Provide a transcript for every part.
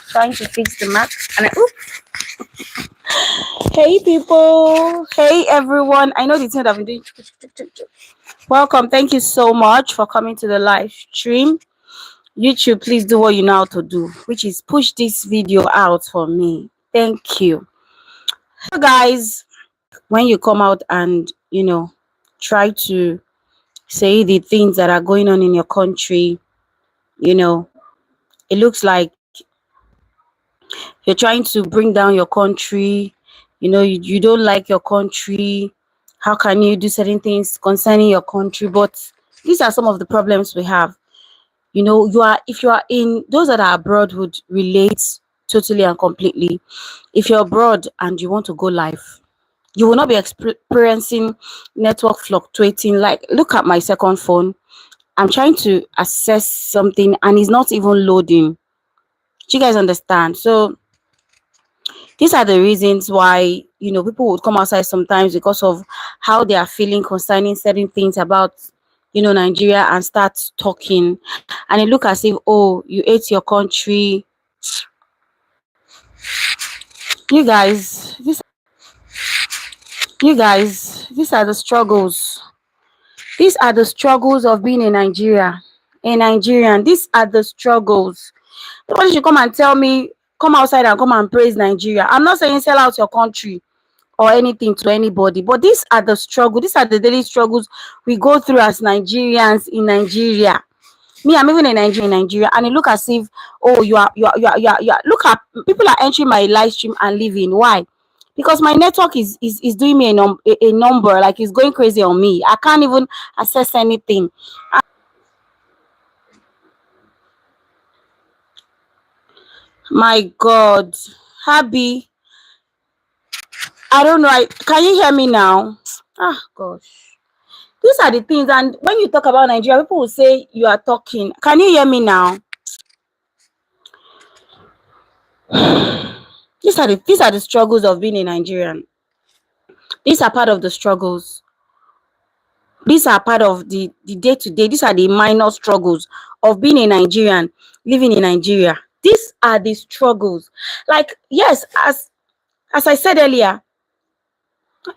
trying to fix the Mac, and hey people, hey everyone. I know the thing that I've been doing. Welcome. Thank you so much for coming to the live stream. YouTube, please do what you know how to do, which is push this video out for me. Thank you. So guys, when you come out and try to say the things that are going on in your country, it looks like you're trying to bring down your country. You don't like your country. How can you do certain things concerning your country? But these are some of the problems we have. If you are in, those that are abroad would relate totally and completely. If you're abroad and you want to go live, you will not be experiencing network fluctuating. Like, look at my second phone. I'm trying to access something and it's not even loading. Do you guys understand? So these are the reasons why people would come outside sometimes because of how they are feeling concerning certain things about Nigeria, and start talking, and it look as if, oh, you hate your country. You guys, these are the struggles. These are the struggles of being in Nigeria. A Nigerian, these are the struggles. Nobody should come and tell me, come outside and come and praise Nigeria. I'm not saying sell out your country or anything to anybody, but these are the struggles. These are the daily struggles we go through as Nigerians in Nigeria. Me, I'm even in Nigeria, and it look as if, oh, you are. Look at, people are entering my live stream and leaving. Why? Because my network is doing me a number, like it's going crazy on me. I can't even access anything. My God, Happy, I don't know. Can you hear me now? Ah, gosh. These are the things, and when you talk about Nigeria, people will say you are talking. Can you hear me now? These are the struggles of being a Nigerian. These are part of the struggles. These are part of the day-to-day. These are the minor struggles of being a Nigerian, living in Nigeria. These are the struggles. Like, yes, as I said earlier,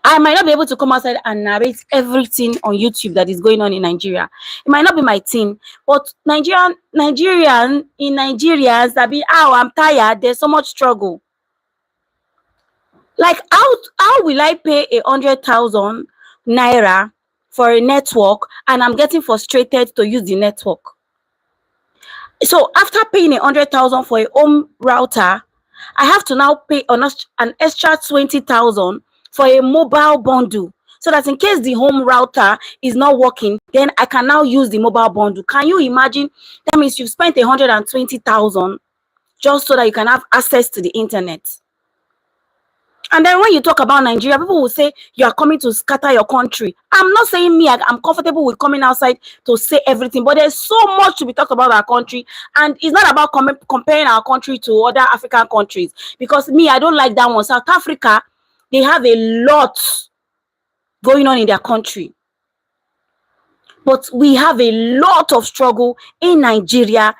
I might not be able to come outside and narrate everything on YouTube that is going on in Nigeria. It might not be my thing, but Nigerians that be, oh, I'm tired. There's so much struggle. Like, how will I pay 100,000 naira for a network and I'm getting frustrated to use the network? So after paying 100,000 for a home router, I have to now pay an extra 20,000 for a mobile bundle, so that in case the home router is not working, then I can now use the mobile bundle. Can you imagine? That means you've spent 120,000 just so that you can have access to the internet. And then when you talk about Nigeria, people will say you are coming to scatter your country. I'm not saying me, I'm comfortable with coming outside to say everything, but there's so much to be talked about our country. And it's not about comparing our country to other African countries, because me, I don't like that one. South Africa, they have a lot going on in their country. But we have a lot of struggle in Nigeria.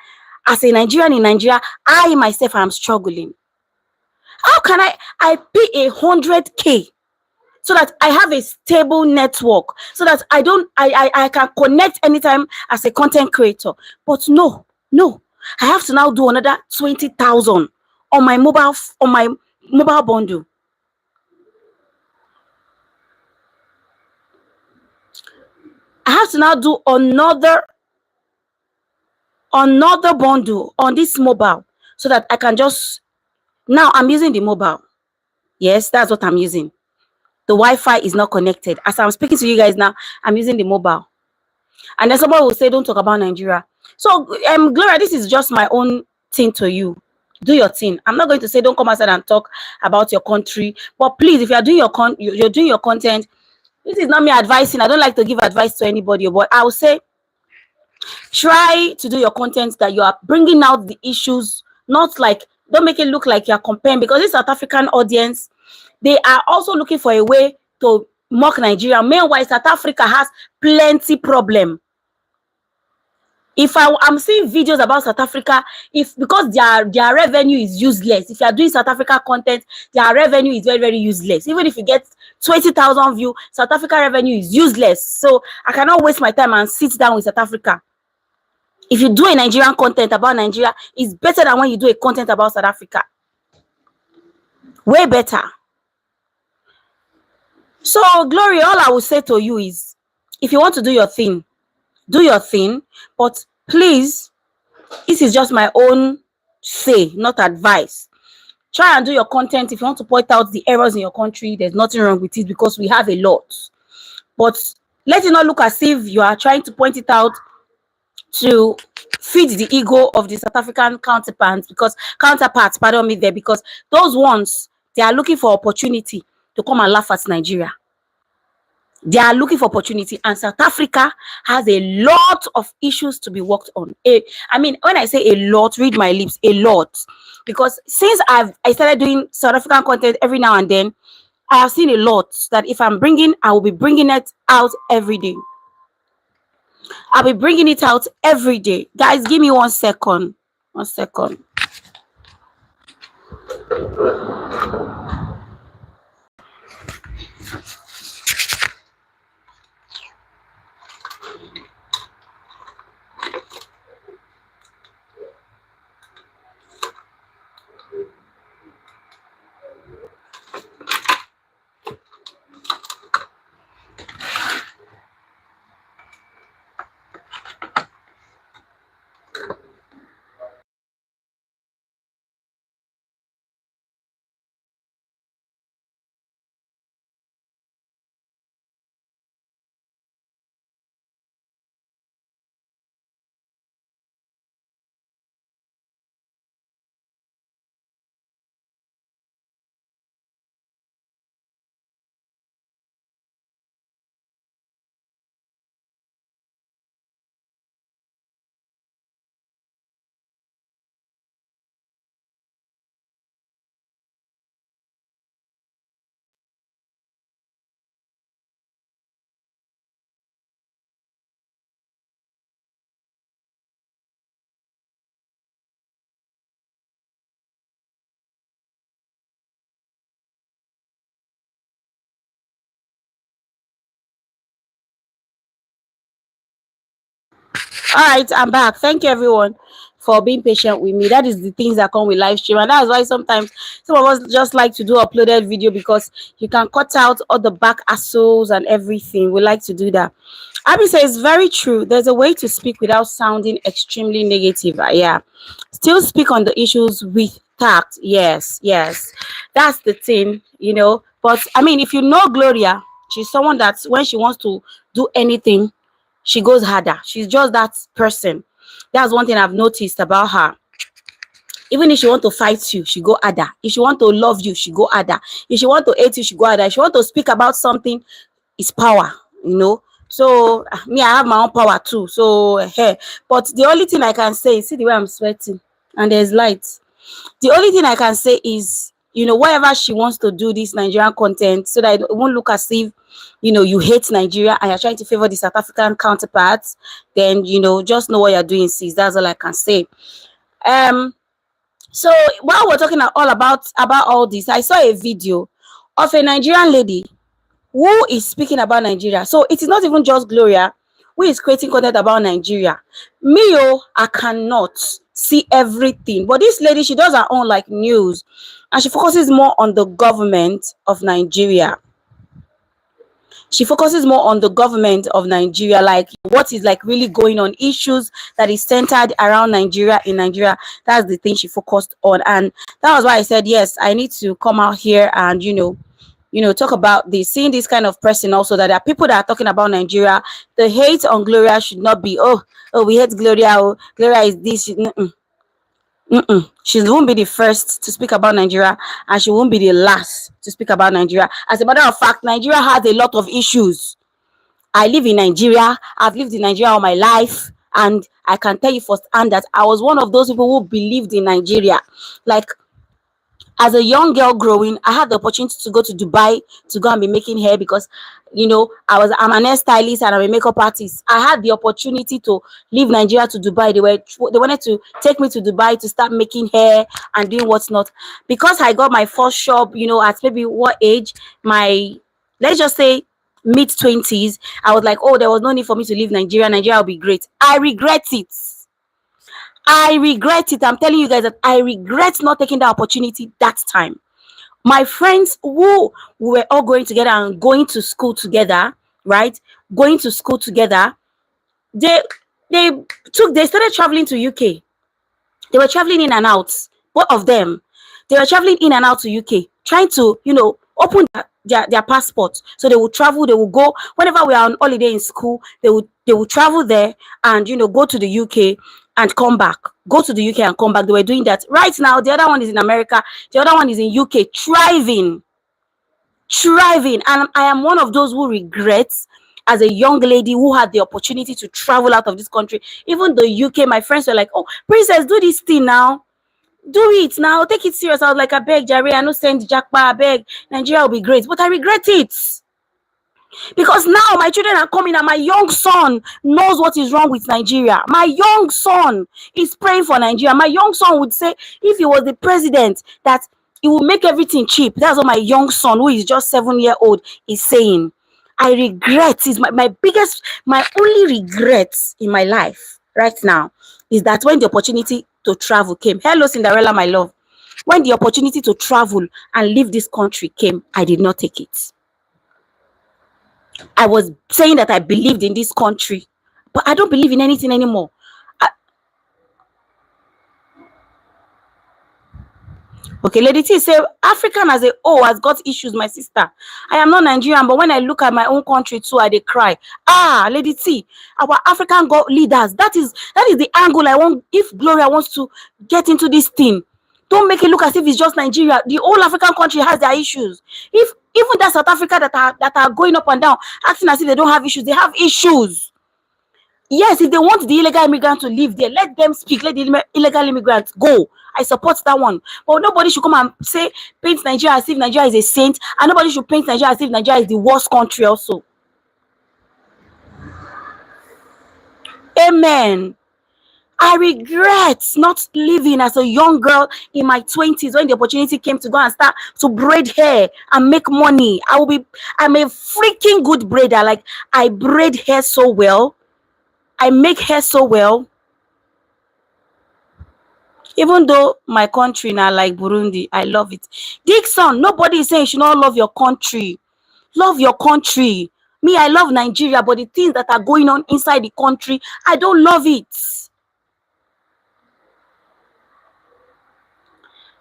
As a Nigerian in Nigeria, I myself am struggling. How can I pay 100K so that I have a stable network, so that I can connect anytime as a content creator? But no, I have to now do another 20,000 on my mobile bundle. I have to now do another bundle on this mobile, so that I can just, now I'm using the mobile. Yes, that's what I'm using. The Wi-Fi is not connected. As I'm speaking to you guys now, I'm using the mobile. And then somebody will say, don't talk about Nigeria. So, Glowria, this is just my own thing to you. Do your thing. I'm not going to say don't come outside and talk about your country. But please, if you are doing you're doing your content, this is not me advising. I don't like to give advice to anybody, but I will say, try to do your content that you are bringing out the issues, not like, don't make it look like you're comparing, because this South African audience, they are also looking for a way to mock Nigeria. Meanwhile, South Africa has plenty problem. If I'm seeing videos about South Africa, if because their revenue is useless. If you are doing South Africa content, their revenue is very, very useless. Even if you get 20,000 views, South Africa revenue is useless. So I cannot waste my time and sit down with South Africa. If you do a Nigerian content about Nigeria, it's better than when you do a content about South Africa. Way better. So Gloria, all I will say to you is, if you want to do your thing, but please, this is just my own say, not advice. Try and do your content. If you want to point out the errors in your country, there's nothing wrong with it, because we have a lot. But let it not look as if you are trying to point it out to feed the ego of the South African counterparts, pardon me there, because those ones, they are looking for opportunity to come and laugh at Nigeria. They are looking for opportunity, and South Africa has a lot of issues to be worked on. I mean, when I say a lot, read my lips, a lot. Because since I started doing South African content every now and then, I have seen a lot that if I'm bringing, I will be bringing it out every day. I'll be bringing it out every day. Guys, give me 1 second. 1 second. All right, I'm back. Thank you, everyone, for being patient with me. That is the things that come with live stream, and that's why sometimes some of us just like to do uploaded video, because you can cut out all the back assholes and everything. We like to do that. Abby says, very true. There's a way to speak without sounding extremely negative. Yeah, still speak on the issues with tact. Yes, yes, that's the thing. But I mean, if you know Gloria, she's someone that when she wants to do anything, she goes harder. She's just that person. That's one thing I've noticed about her. Even if she want to fight you, she go harder. If she want to love you, she go harder. If she want to hate you, she go harder. If she want to speak about something, it's power. So me, I have my own power too. So but the only thing I can say is, see the way I'm sweating and there's light. The only thing I can say is, whatever she wants to do this Nigerian content, so that it won't look as if, you hate Nigeria and you're trying to favor the South African counterparts, then, just know what you're doing, sis. That's all I can say. So while we're talking all about all this, I saw a video of a Nigerian lady who is speaking about Nigeria. So it is not even just Gloria who is creating content about Nigeria. I cannot see everything, but this lady, she does her own like news, and she focuses more on the government of Nigeria. She focuses more on the government of Nigeria, like what is like really going on, issues that is centered around Nigeria in Nigeria. That's the thing she focused on, and that was why I said yes, I need to come out here and talk about this, seeing this kind of person also, that there are people that are talking about Nigeria. The hate on Gloria should not be, oh, we hate Gloria, oh, Gloria is this. She won't be the first to speak about Nigeria, and she won't be the last to speak about Nigeria. As a matter of fact, Nigeria has a lot of issues. I live in Nigeria. I've lived in Nigeria all my life, and I can tell you firsthand that I was one of those people who believed in Nigeria. Like, as a young girl growing, I had the opportunity to go to Dubai to go and be making hair because, I'm an hairstylist and I'm a makeup artist. I had the opportunity to leave Nigeria to Dubai. They wanted to take me to Dubai to start making hair and doing what's not. Because I got my first shop, at maybe what age? Let's just say mid-20s. I was like, oh, there was no need for me to leave Nigeria. Nigeria will be great. I regret it. I regret it. I'm telling you guys that I regret not taking that opportunity that time. My friends who were all going together and going to school together, right? Going to school together, they they started traveling to UK. They were traveling in and out, both of them. They were traveling in and out to UK, trying to, open their passports. So they would travel, they would go whenever we are on holiday in school, they would travel there and go to the UK and come back. Go to the UK and come back. They were doing that. Right now, the other one is in America, the other one is in UK, thriving. And I am one of those who regrets as a young lady who had the opportunity to travel out of this country. Even the UK, my friends were like, oh, princess, do this thing now. Do it now. Take it serious. I was like, I beg, Jerry, I know send Jackpa, I beg. Nigeria will be great. But I regret it. Because now my children are coming and my young son knows what is wrong with Nigeria. My young son is praying for Nigeria. My young son would say, if he was the president, that he will make everything cheap. That's what my young son, who is just 7-year-old, is saying. I regret, is my only regret in my life right now is that when the opportunity to travel came. Hello, Cinderella, my love. When the opportunity to travel and leave this country came, I did not take it. I was saying that I believed in this country, but I don't believe in anything anymore. Okay, Lady T say African as a whole has got issues, my sister. I am not Nigerian, but when I look at my own country too, I dey cry. Lady T, our African leaders, that is the angle I want. If Glowria wants to get into this thing, don't make it look as if it's just Nigeria. The whole African country has their issues. If even that South Africa that are going up and down, acting as if they don't have issues, they have issues. Yes, if they want the illegal immigrant to live there, let them speak. Let the illegal immigrants go. I support that one. But nobody should come and paint Nigeria as if Nigeria is a saint, and nobody should paint Nigeria as if Nigeria is the worst country also. Amen. I regret not living as a young girl in my 20s when the opportunity came to go and start to braid hair and make money. I'm a freaking good braider. Like, I braid hair so well. I make hair so well. Even though my country now like Burundi, I love it. Dixon, nobody is saying you should not love your country. Love your country. Me, I love Nigeria, but the things that are going on inside the country, I don't love it.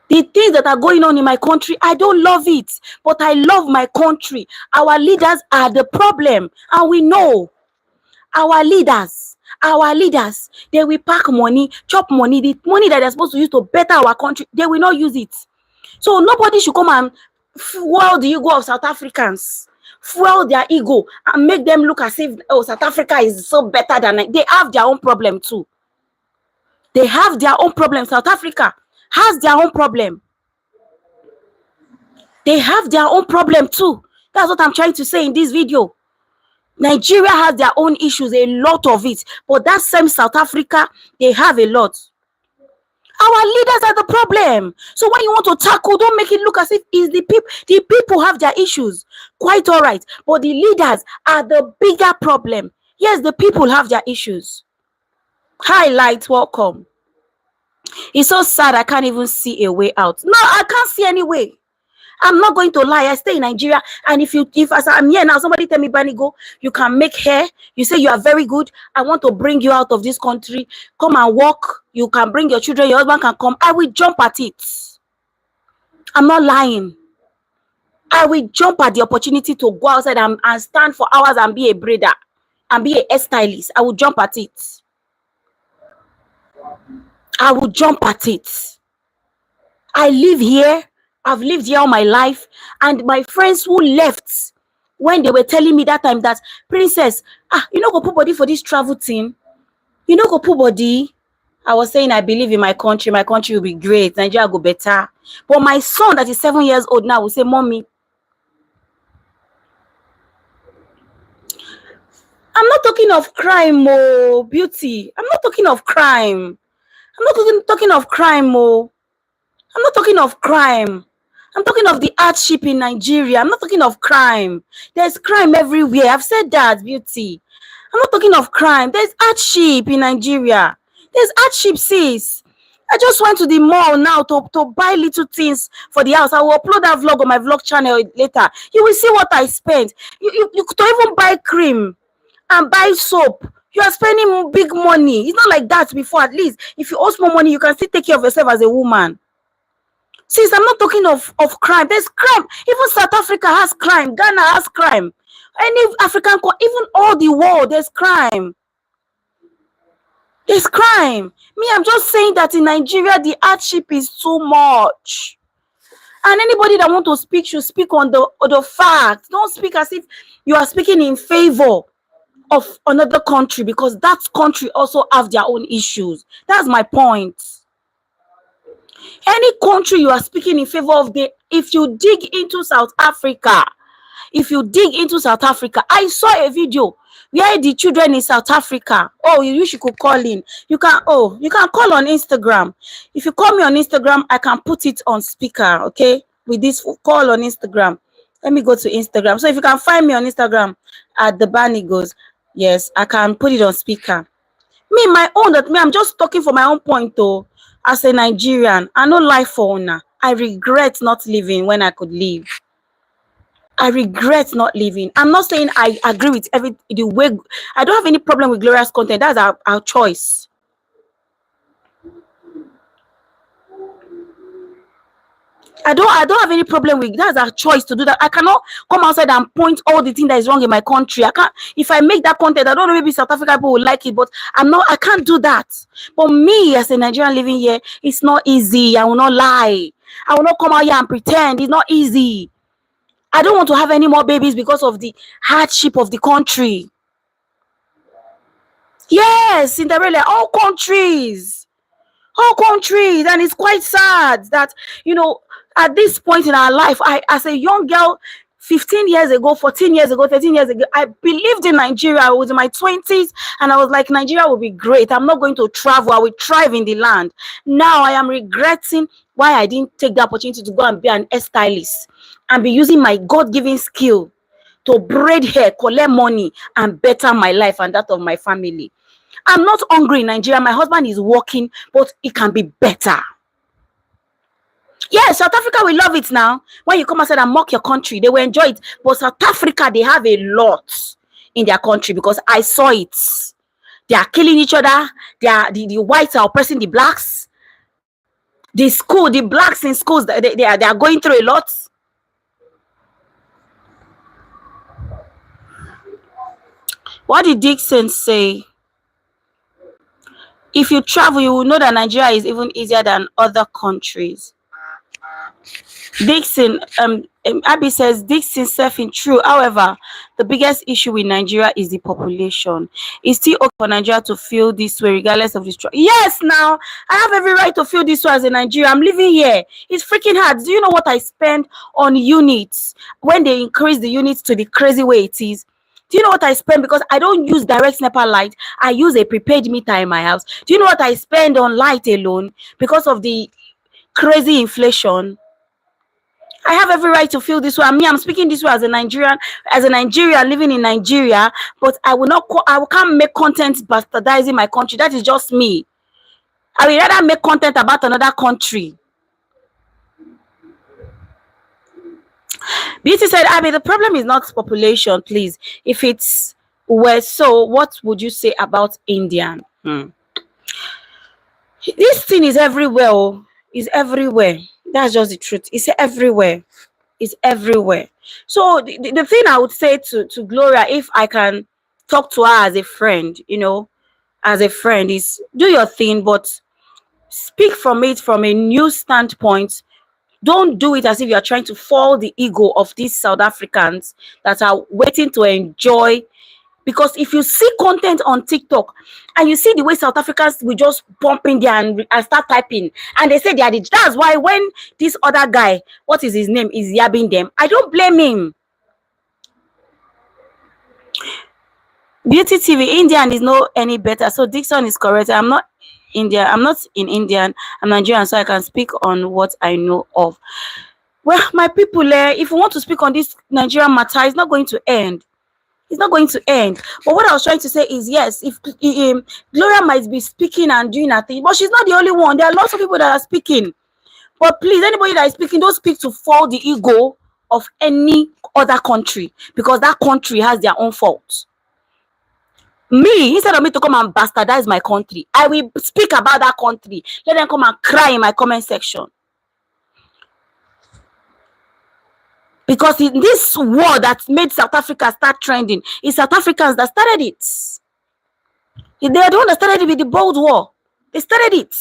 The things that are going on in my country, I don't love it. But I love my country. Our leaders are the problem. And we know our leaders, they will pack money, chop money, the money that they're supposed to use to better our country, they will not use it. So nobody should come and fuel the ego of South Africans, fuel their ego and make them look as if, oh, South Africa is so better than they have their own problem too. They have their own problem. South Africa has their own problem. They have their own problem too. That's what I'm trying to say in this video. Nigeria has their own issues, a lot of it. But that same South Africa, they have a lot. Our leaders are the problem. So when you want to tackle, don't make it look as if it's the people. The people have their issues. Quite all right. But the leaders are the bigger problem. Yes, the people have their issues. Highlight, welcome. It's so sad I can't even see a way out. No, I can't see any way. I'm not going to lie. I stay in Nigeria, and if as I'm here now, somebody tell me, Banigo, you can make hair. You say you are very good. I want to bring you out of this country. Come and work. You can bring your children. Your husband can come. I will jump at it. I'm not lying. I will jump at the opportunity to go outside and stand for hours and be a braider and be a hairstylist. I will jump at it. I will jump at it. I live here. I've lived here all my life, and my friends who left when they were telling me that time that, princess, you know, go put body for this travel thing. You know, go put body. I was saying I believe in my country will be great, Nigeria will go better. But my son that is 7 years old now will say, Mommy, I'm not talking of crime, oh, beauty. I'm not talking of crime. I'm not talking of crime, oh. I'm not talking of crime. I'm talking of the hardship in Nigeria. I'm not talking of crime. There's crime everywhere. I've said that, beauty. I'm not talking of crime. There's hardship in Nigeria. There's hardship, sis. I just went to the mall now to buy little things for the house. I will upload that vlog on my vlog channel later. You will see what I spent. You could even buy cream and buy soap. You are spending big money. It's not like that before. At least if you owe more money, you can still take care of yourself as a woman. Since I'm not talking of crime, there's crime. Even South Africa has crime. Ghana has crime. Any African, even all the world, there's crime. There's crime. Me, I'm just saying that in Nigeria, the hardship is too much. And anybody that want to speak should speak on the facts. Don't speak as if you are speaking in favor of another country, because that country also have their own issues. That's my point. Any country you are speaking in favor of, if you dig into South Africa, I saw a video where the children in South Africa, oh, you could call in. You can call on Instagram. If you call me on Instagram, I can put it on speaker, okay? With this call on Instagram. Let me go to Instagram. So if you can find me on Instagram at the Barney Goes, yes, I can put it on speaker. Me, I'm just talking for my own point though. As a Nigerian, I no life for owner. I regret not living when I could live. I regret not living. I'm not saying I agree with the way. I don't have any problem with Gloria's content. That's our choice. I don't have any problem with that's our choice to do that. I cannot come outside and point all the things that is wrong in my country. I can't. If I make that content, I don't know, maybe South African people will like it, but I can't do that. But me as a Nigerian living here, it's not easy. I will not lie. I will not come out here and pretend. It's not easy. I don't want to have any more babies because of the hardship of the country. Yes, Cinderella, all countries, and it's quite sad that, at this point in our life, as a young girl, 15 years ago, 14 years ago, 13 years ago, I believed in Nigeria. I was in my 20s and I was like, Nigeria will be great. I'm not going to travel. I will thrive in the land. Now I am regretting why I didn't take the opportunity to go and be an hairstylist and be using my God-given skill to braid hair, collect money, and better my life and that of my family. I'm not hungry in Nigeria. My husband is working, but it can be better. Yes, South Africa will love it now. When you come outside and mock your country, they will enjoy it. But South Africa, they have a lot in their country because I saw it. They are killing each other. The whites are oppressing the blacks. The blacks in schools, they are going through a lot. What did Dixon say? If you travel, you will know that Nigeria is even easier than other countries. Dixon, Abby says, Dixon surfing true. However, the biggest issue with Nigeria is the population. It's still okay for Nigeria to feel this way, regardless of this. Yes, now I have every right to feel this way as a Nigerian. I'm living here. It's freaking hard. Do you know what I spend on units when they increase the units to the crazy way it is? Do you know what I spend? Because I don't use direct NEPA light. I use a prepaid meter in my house. Do you know what I spend on light alone because of the crazy inflation? I have every right to feel this way. I'm speaking this way as a Nigerian living in Nigeria, but I can't make content bastardizing my country. That is just me. I would rather make content about another country. Beauty said, Abby, the problem is not population, please. If it's so, what would you say about Indian? This thing is everywhere. It's everywhere. That's just the truth. It's everywhere. It's everywhere. So the thing I would say to Glowria, if I can talk to her as a friend, is do your thing, but speak from it from a new standpoint. Don't do it as if you are trying to fall the ego of these South Africans that are waiting to enjoy Because if you see content on TikTok and you see the way South Africans will just pump in there and start typing, and they say they are that's why when this other guy, what is his name, is yabbing them, I don't blame him. Beauty TV, Indian is no any better. So Dixon is correct. I'm not Indian. I'm not in Indian. I'm Nigerian, so I can speak on what I know of. Well, my people, if you want to speak on this Nigerian matter, it's not going to end. It's not going to end. But what I was trying to say is, yes, if Gloria might be speaking and doing her thing, but she's not the only one. There are lots of people that are speaking. But please, anybody that is speaking, don't speak to fall the ego of any other country, because that country has their own fault. Me, instead of me to come and bastardize my country, I will speak about that country. Let them come and cry in my comment section. Because in this war that made South Africa start trending, it's South Africans that started it. They are the one that started it with the Bold War. They started it.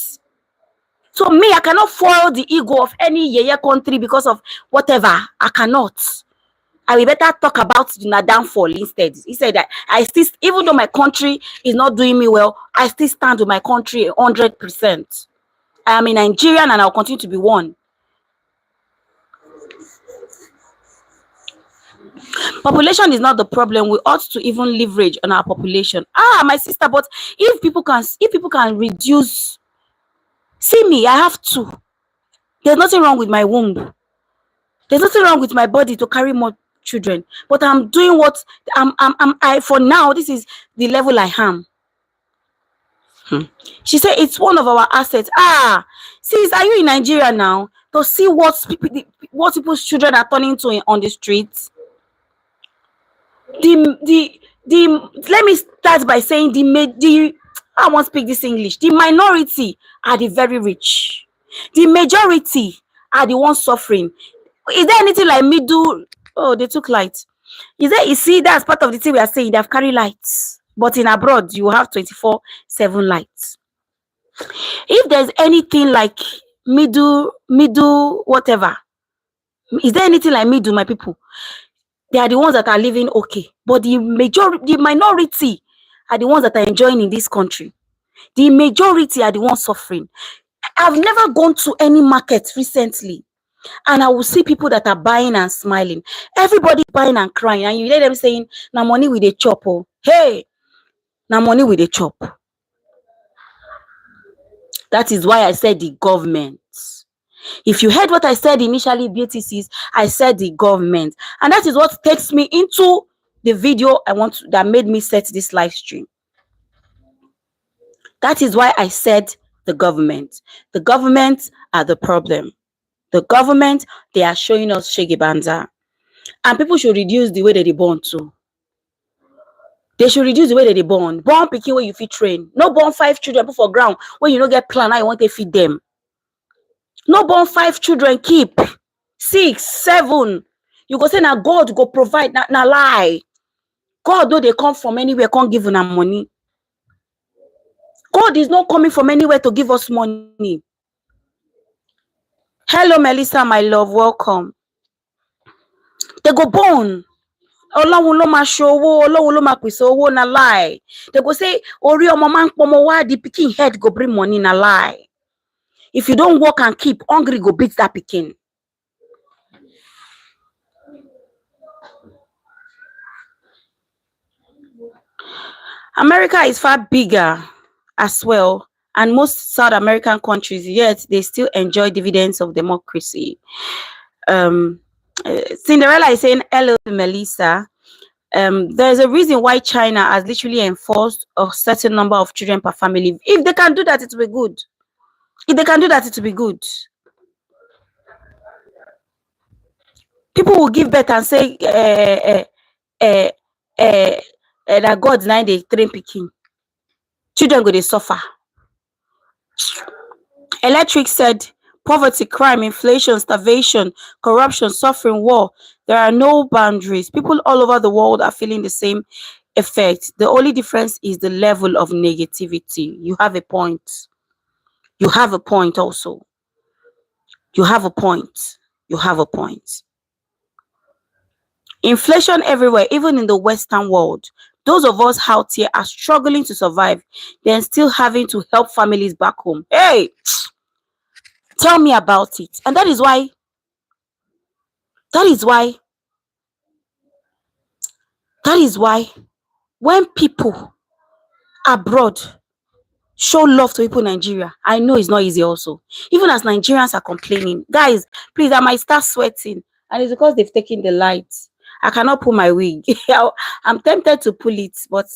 So me, I cannot foil the ego of any yeye country because of whatever. I cannot. I will better talk about the downfall instead. He said that I still, even though my country is not doing me well, I still stand with my country 100%. I am a Nigerian and I'll continue to be one. Population is not the problem. We ought to even leverage on our population. My sister, but if people can reduce, see me, I have two. There's nothing wrong with my womb. There's nothing wrong with my body to carry more children. But I'm doing what I for now, this is the level I am. She said it's one of our assets. Sis, are you in Nigeria now to see what people's children are turning to on the streets? Let me start by saying I won't speak this English. The minority are the very rich. The majority are the ones suffering. Is there anything like middle? Oh, they took light. Is there? You see, that's part of the thing we are saying. They have carried lights, but in abroad you have 24/7 lights. If there's anything like middle, whatever, is there anything like middle, my people? They are the ones that are living okay, but the minority are the ones that are enjoying in this country. The majority are the ones suffering. I've never gone to any market recently and I will see people that are buying and smiling. Everybody buying and crying, and you hear them saying, "Na money with a chop." Oh, hey, na money with a chop. That is why I said the government. If you heard what I said initially, BTCs, I said the government. And that is what takes me into the video that made me set this live stream. That is why I said the government. The government are the problem. The government, they are showing us Shege Banza. And people should reduce the way that they born too. They should reduce the way that they born. Born picking where you fit train. No born 5 children put for ground when you don't get plan how you want to feed them. No born 5 children keep 6, 7. You go say now God go provide, na lie. God though they come from anywhere, can't give them money. God is not coming from anywhere to give us money. Hello, Melissa, my love, welcome. They go born. Ọlọ́run ló máa ṣòwò, Ọlọ́run ló máa pèsè owó, na lie. They go say, Ori ọmọ máa ń pọmọ wá, the pikin head go bring money, na lie. If you don't work and keep, hungry go beat that pikin. America is far bigger as well, and most South American countries, yet they still enjoy dividends of democracy. Cinderella is saying, hello, Melissa. There's a reason why China has literally enforced a certain number of children per family. If they can do that, it will be good. If they can do that, it will be good. People will give birth and say, that God's 9 day train picking. Children go they suffer. Electric said, poverty, crime, inflation, starvation, corruption, suffering, war. There are no boundaries. People all over the world are feeling the same effect. The only difference is the level of negativity. You have a point. You have a point also. You have a point. You have a point. Inflation everywhere, even in the Western world. Those of us out here are struggling to survive, then still having to help families back home. Hey, tell me about it. And that is why, that is why, that is why when people abroad show love to people in Nigeria, I know it's not easy also. Even as Nigerians are complaining, guys, please, I might start sweating. And it's because they've taken the light. I cannot pull my wig. I'm tempted to pull it, but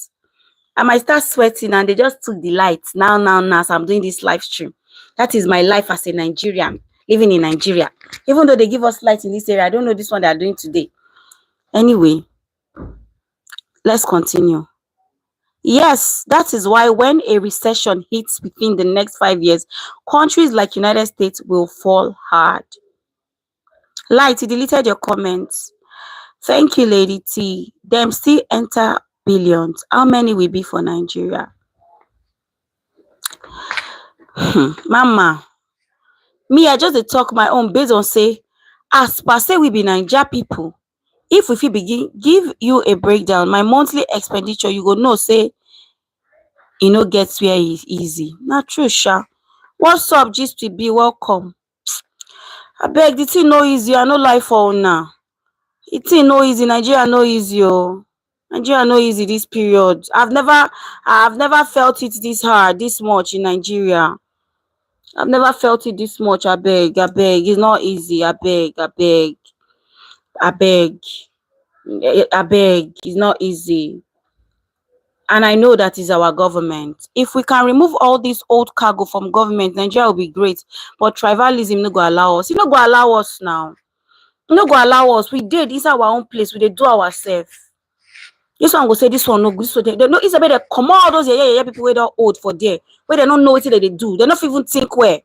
I might start sweating, and they just took the light. Now, so I'm doing this live stream. That is my life as a Nigerian, living in Nigeria. Even though they give us light in this area, I don't know this one they are doing today. Anyway, let's continue. Yes, that is why when a recession hits within the next 5 years, countries like United States will fall hard. Light, you deleted your comments. Thank you, Lady T. Them still enter billions. How many will be for Nigeria? Mama, me, I just dey talk my own based on say, as per say we be Naija people. If we fit begin give you a breakdown, my monthly expenditure, you go know say e no get where e easy. Na true sha. What's up, gist will be welcome. Abeg, the thing no easy. I no lie for una. The thing no easy. Nigeria no easy oh. Nigeria no easy this period. I've never felt it this hard, this much in Nigeria. I've never felt it this much. Abeg. It's not easy. Abeg. It's not easy. And I know that is our government. If we can remove all this old cargo from government, Nigeria will be great. But tribalism no go allow us. You no go allow us now. You no go allow us. We did inside our own place. We did do ourselves. This one go say this one no good. So they no, it's about they come all those people where they're old for there, where they don't know what they do. They don't even think where.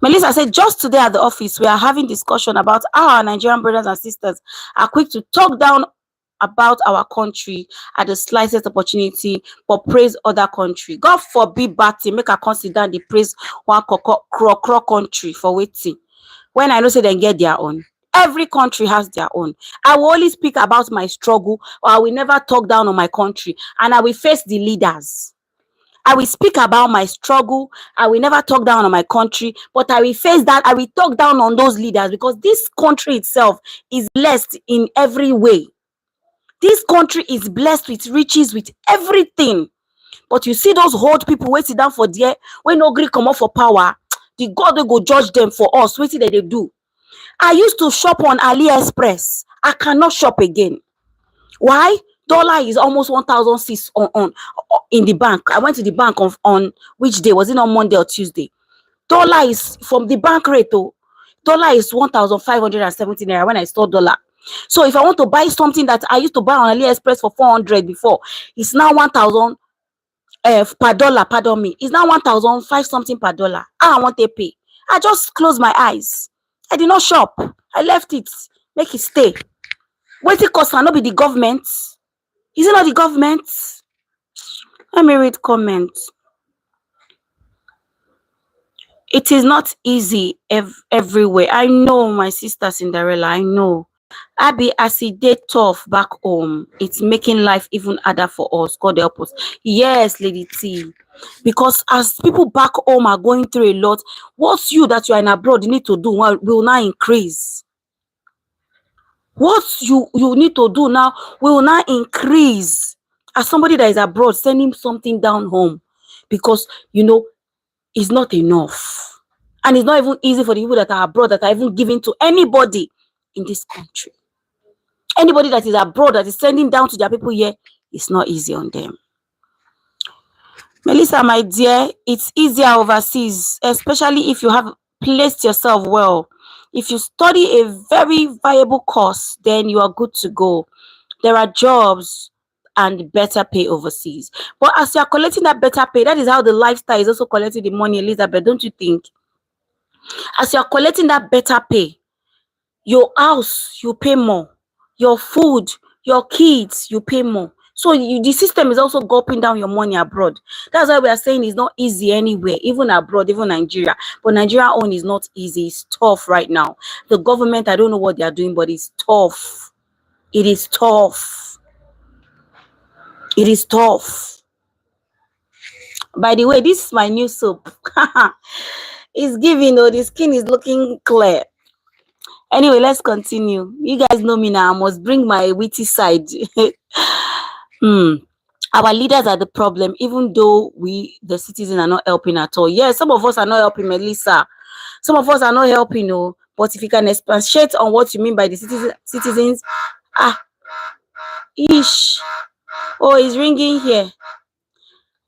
Melissa said, just today at the office, we are having discussion about how our Nigerian brothers and sisters are quick to talk down about our country at the slightest opportunity, but praise other country. God forbid bad thing, make a consider the praise one crow country for waiting. When I know say they get their own. Every country has their own. I will only speak about my struggle, or I will never talk down on my country, and I will face the leaders. I will speak about my struggle. I will never talk down on my country, but I will face that. I will talk down on those leaders because this country itself is blessed in every way. This country is blessed with riches, with everything. But you see those old people waiting down for there, when no gree come up for power, the God will go judge them for us. What did they do? I used to shop on AliExpress. I cannot shop again. Why? Dollar is almost 1,006 on in the bank. I went to the bank on which day? Was it on Monday or Tuesday? Dollar is from the bank rate. Oh, dollar is 1,570 naira when I store dollar. So if I want to buy something that I used to buy on AliExpress for 400 before, it's now 1,000 per dollar. Pardon me. It's now 1,005 something per dollar. I want to pay. I just closed my eyes. I did not shop. I left it. Make it stay. Wait it cost not be the government. Is it not the government? Let me read comments. It is not easy everywhere. I know, my sister Cinderella. I know. Abby, as it did tough back home, it's making life even harder for us. God help us. Yes, Lady T. Because as people back home are going through a lot, what's you that you are in abroad you need to do will now increase. What you need to do now will now increase. As somebody that is abroad, sending something down home, because you know it's not enough, and it's not even easy for the people that are abroad that are even giving to anybody in this country. Anybody that is abroad that is sending down to their people here, it's not easy on them. Melissa, my dear, it's easier overseas, especially if you have placed yourself well. If you study a very viable course, then you are good to go. There are jobs and better pay overseas. But as you are collecting that better pay, that is how the lifestyle is also collecting the money, Elizabeth, don't you think? As you are collecting that better pay, your house, you pay more. Your food, your kids, you pay more. So the system is also gulping down your money abroad. That's why we are saying it's not easy anywhere, even abroad, even Nigeria. But Nigeria own is not easy. It's tough right now. The government, I don't know what they are doing, but it's tough. It is tough. It is tough. By the way, this is my new soap. It's giving, though. The skin is looking clear. Anyway, let's continue. You guys know me now. I must bring my witty side. Our leaders are the problem, even though we, the citizens, are not helping at all. Yes, some of us are not helping, Melissa. Some of us are not helping, no. But if you can expatiate on what you mean by the citizens, ish. Oh, it's ringing here.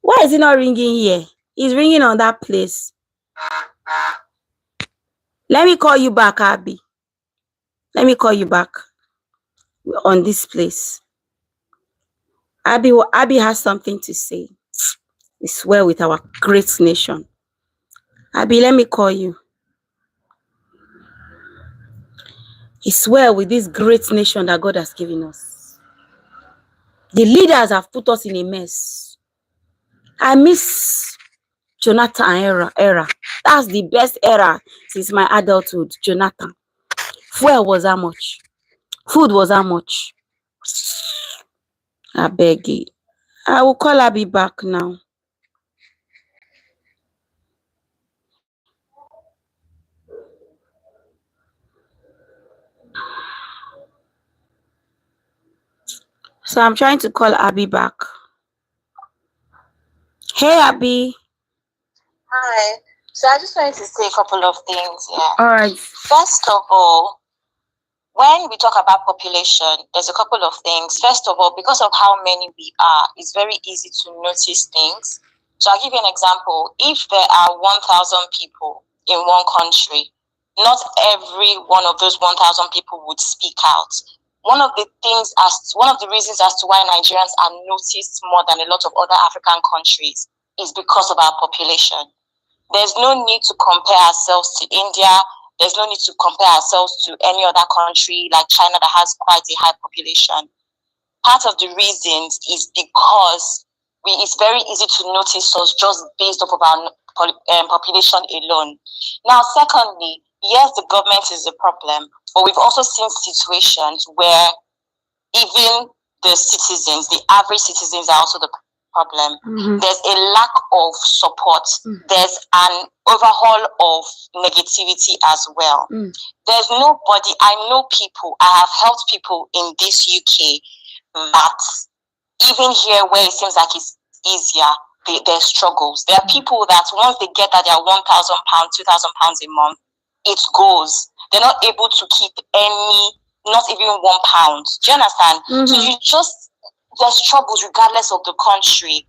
Why is it not ringing here? It's ringing on that place. Let me call you back, Abby. Let me call you back on this place. Abby has something to say. It's well with our great nation. Abby, let me call you. It's well with this great nation that God has given us. The leaders have put us in a mess. I miss Jonathan era. That's the best era since my adulthood. Jonathan. Fuel was how much? Food was how much? I beg you. I will call Abby back now. So I'm trying to call Abby back. Hey, Abby. Hi. So I just wanted to say a couple of things here. All right. First of all, when we talk about population, there's a couple of things. First of all, because of how many we are, it's very easy to notice things. So I'll give you an example. If there are 1,000 people in one country, not every one of those 1,000 people would speak out. One of the reasons as to why Nigerians are noticed more than a lot of other African countries is because of our population. There's no need to compare ourselves to India. There's no need to compare ourselves to any other country like China that has quite a high population. Part of the reasons is because it's very easy to notice us just based off of our population alone. Now, secondly, yes, the government is a problem, but we've also seen situations where even the citizens, the average citizens, are also the problem. There's a lack of support. There's an overhaul of negativity as well. There's nobody. I know people, I have helped people in this UK that even here where it seems like it's easier, there's struggles. There are people that once they get that their £1,000, £2,000 a month, it goes. They're not able to keep any, not even £1. Do you understand? So there's struggles regardless of the country.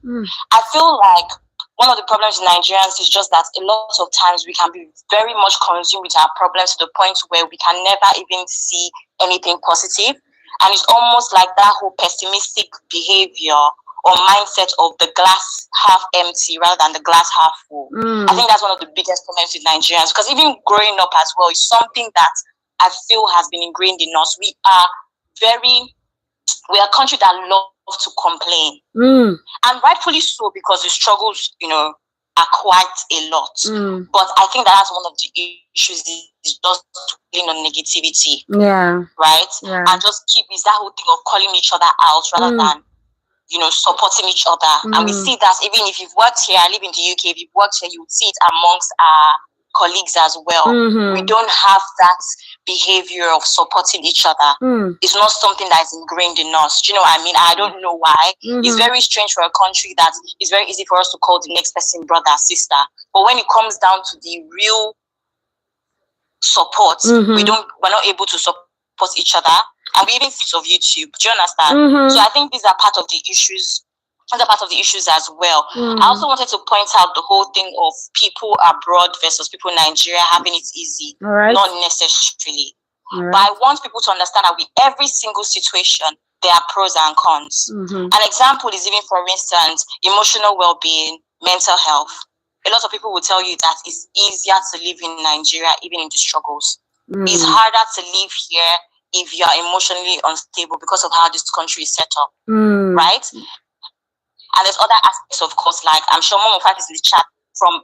I feel like one of the problems in Nigerians is just that a lot of times we can be very much consumed with our problems to the point where we can never even see anything positive. And it's almost like that whole pessimistic behavior or mindset of the glass half empty rather than the glass half full. I think that's one of the biggest problems with Nigerians, because even growing up as well is something that I feel has been ingrained in us. We are a country that love to complain. And rightfully so, because the struggles, are quite a lot. But I think that's one of the issues is just dwelling on negativity. Yeah. Right? Yeah. And just is that whole thing of calling each other out rather than, supporting each other. And we see that even if you've worked here, I live in the UK, if you've worked here, you would see it amongst our colleagues as well. We don't have that behavior of supporting each other. It's not something that is ingrained in us. Do you know what I mean? I don't know why. It's very strange for a country that it's very easy for us to call the next person brother, sister. But when it comes down to the real support, we're not able to support each other. And we even think of YouTube. Do you understand? So I think these are part of the issues. Other part of the issues as well. I also wanted to point out the whole thing of people abroad versus people in Nigeria having it easy. Not necessarily. But I want people to understand that with every single situation, there are pros and cons. An example is even, for instance, emotional well-being, mental health. A lot of people will tell you that it's easier to live in Nigeria, even in the struggles. It's harder to live here if you are emotionally unstable because of how this country is set up. Right? And there's other aspects, of course, like I'm sure Mom of is in the chat from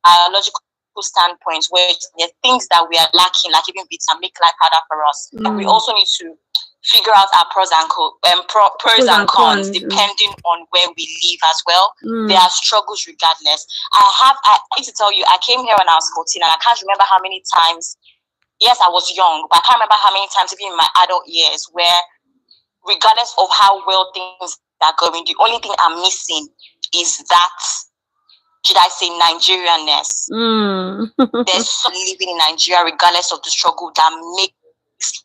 biological standpoint, where there are things that we are lacking, like even bits and make life harder for us. We also need to figure out our pros and pros and cons depending on where we live as well. There are struggles regardless. I need to tell you, I came here when I was 14 and I can't remember how many times. Yes, I was young, but I can't remember how many times, even in my adult years, where regardless of how well things are going, the only thing I'm missing is that, should I say, Nigerianness. There's some living in Nigeria, regardless of the struggle, that makes.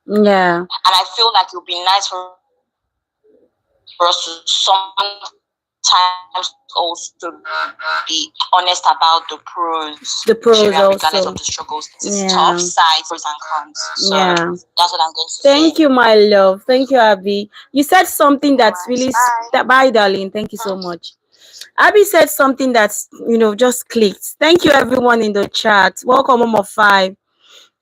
Yeah. And I feel like it would be nice for us to sometimes also be honest about the pros. The pros regardless also. of the struggles. It's tough side, pros and cons. So yeah. That's what I'm going to say. Thank you, my love. Thank you, Abby. You said something that's really... Bye, darling. Thank you so much. Abby said something that's, just clicked. Thank you, everyone in the chat. Welcome, Mom of 5.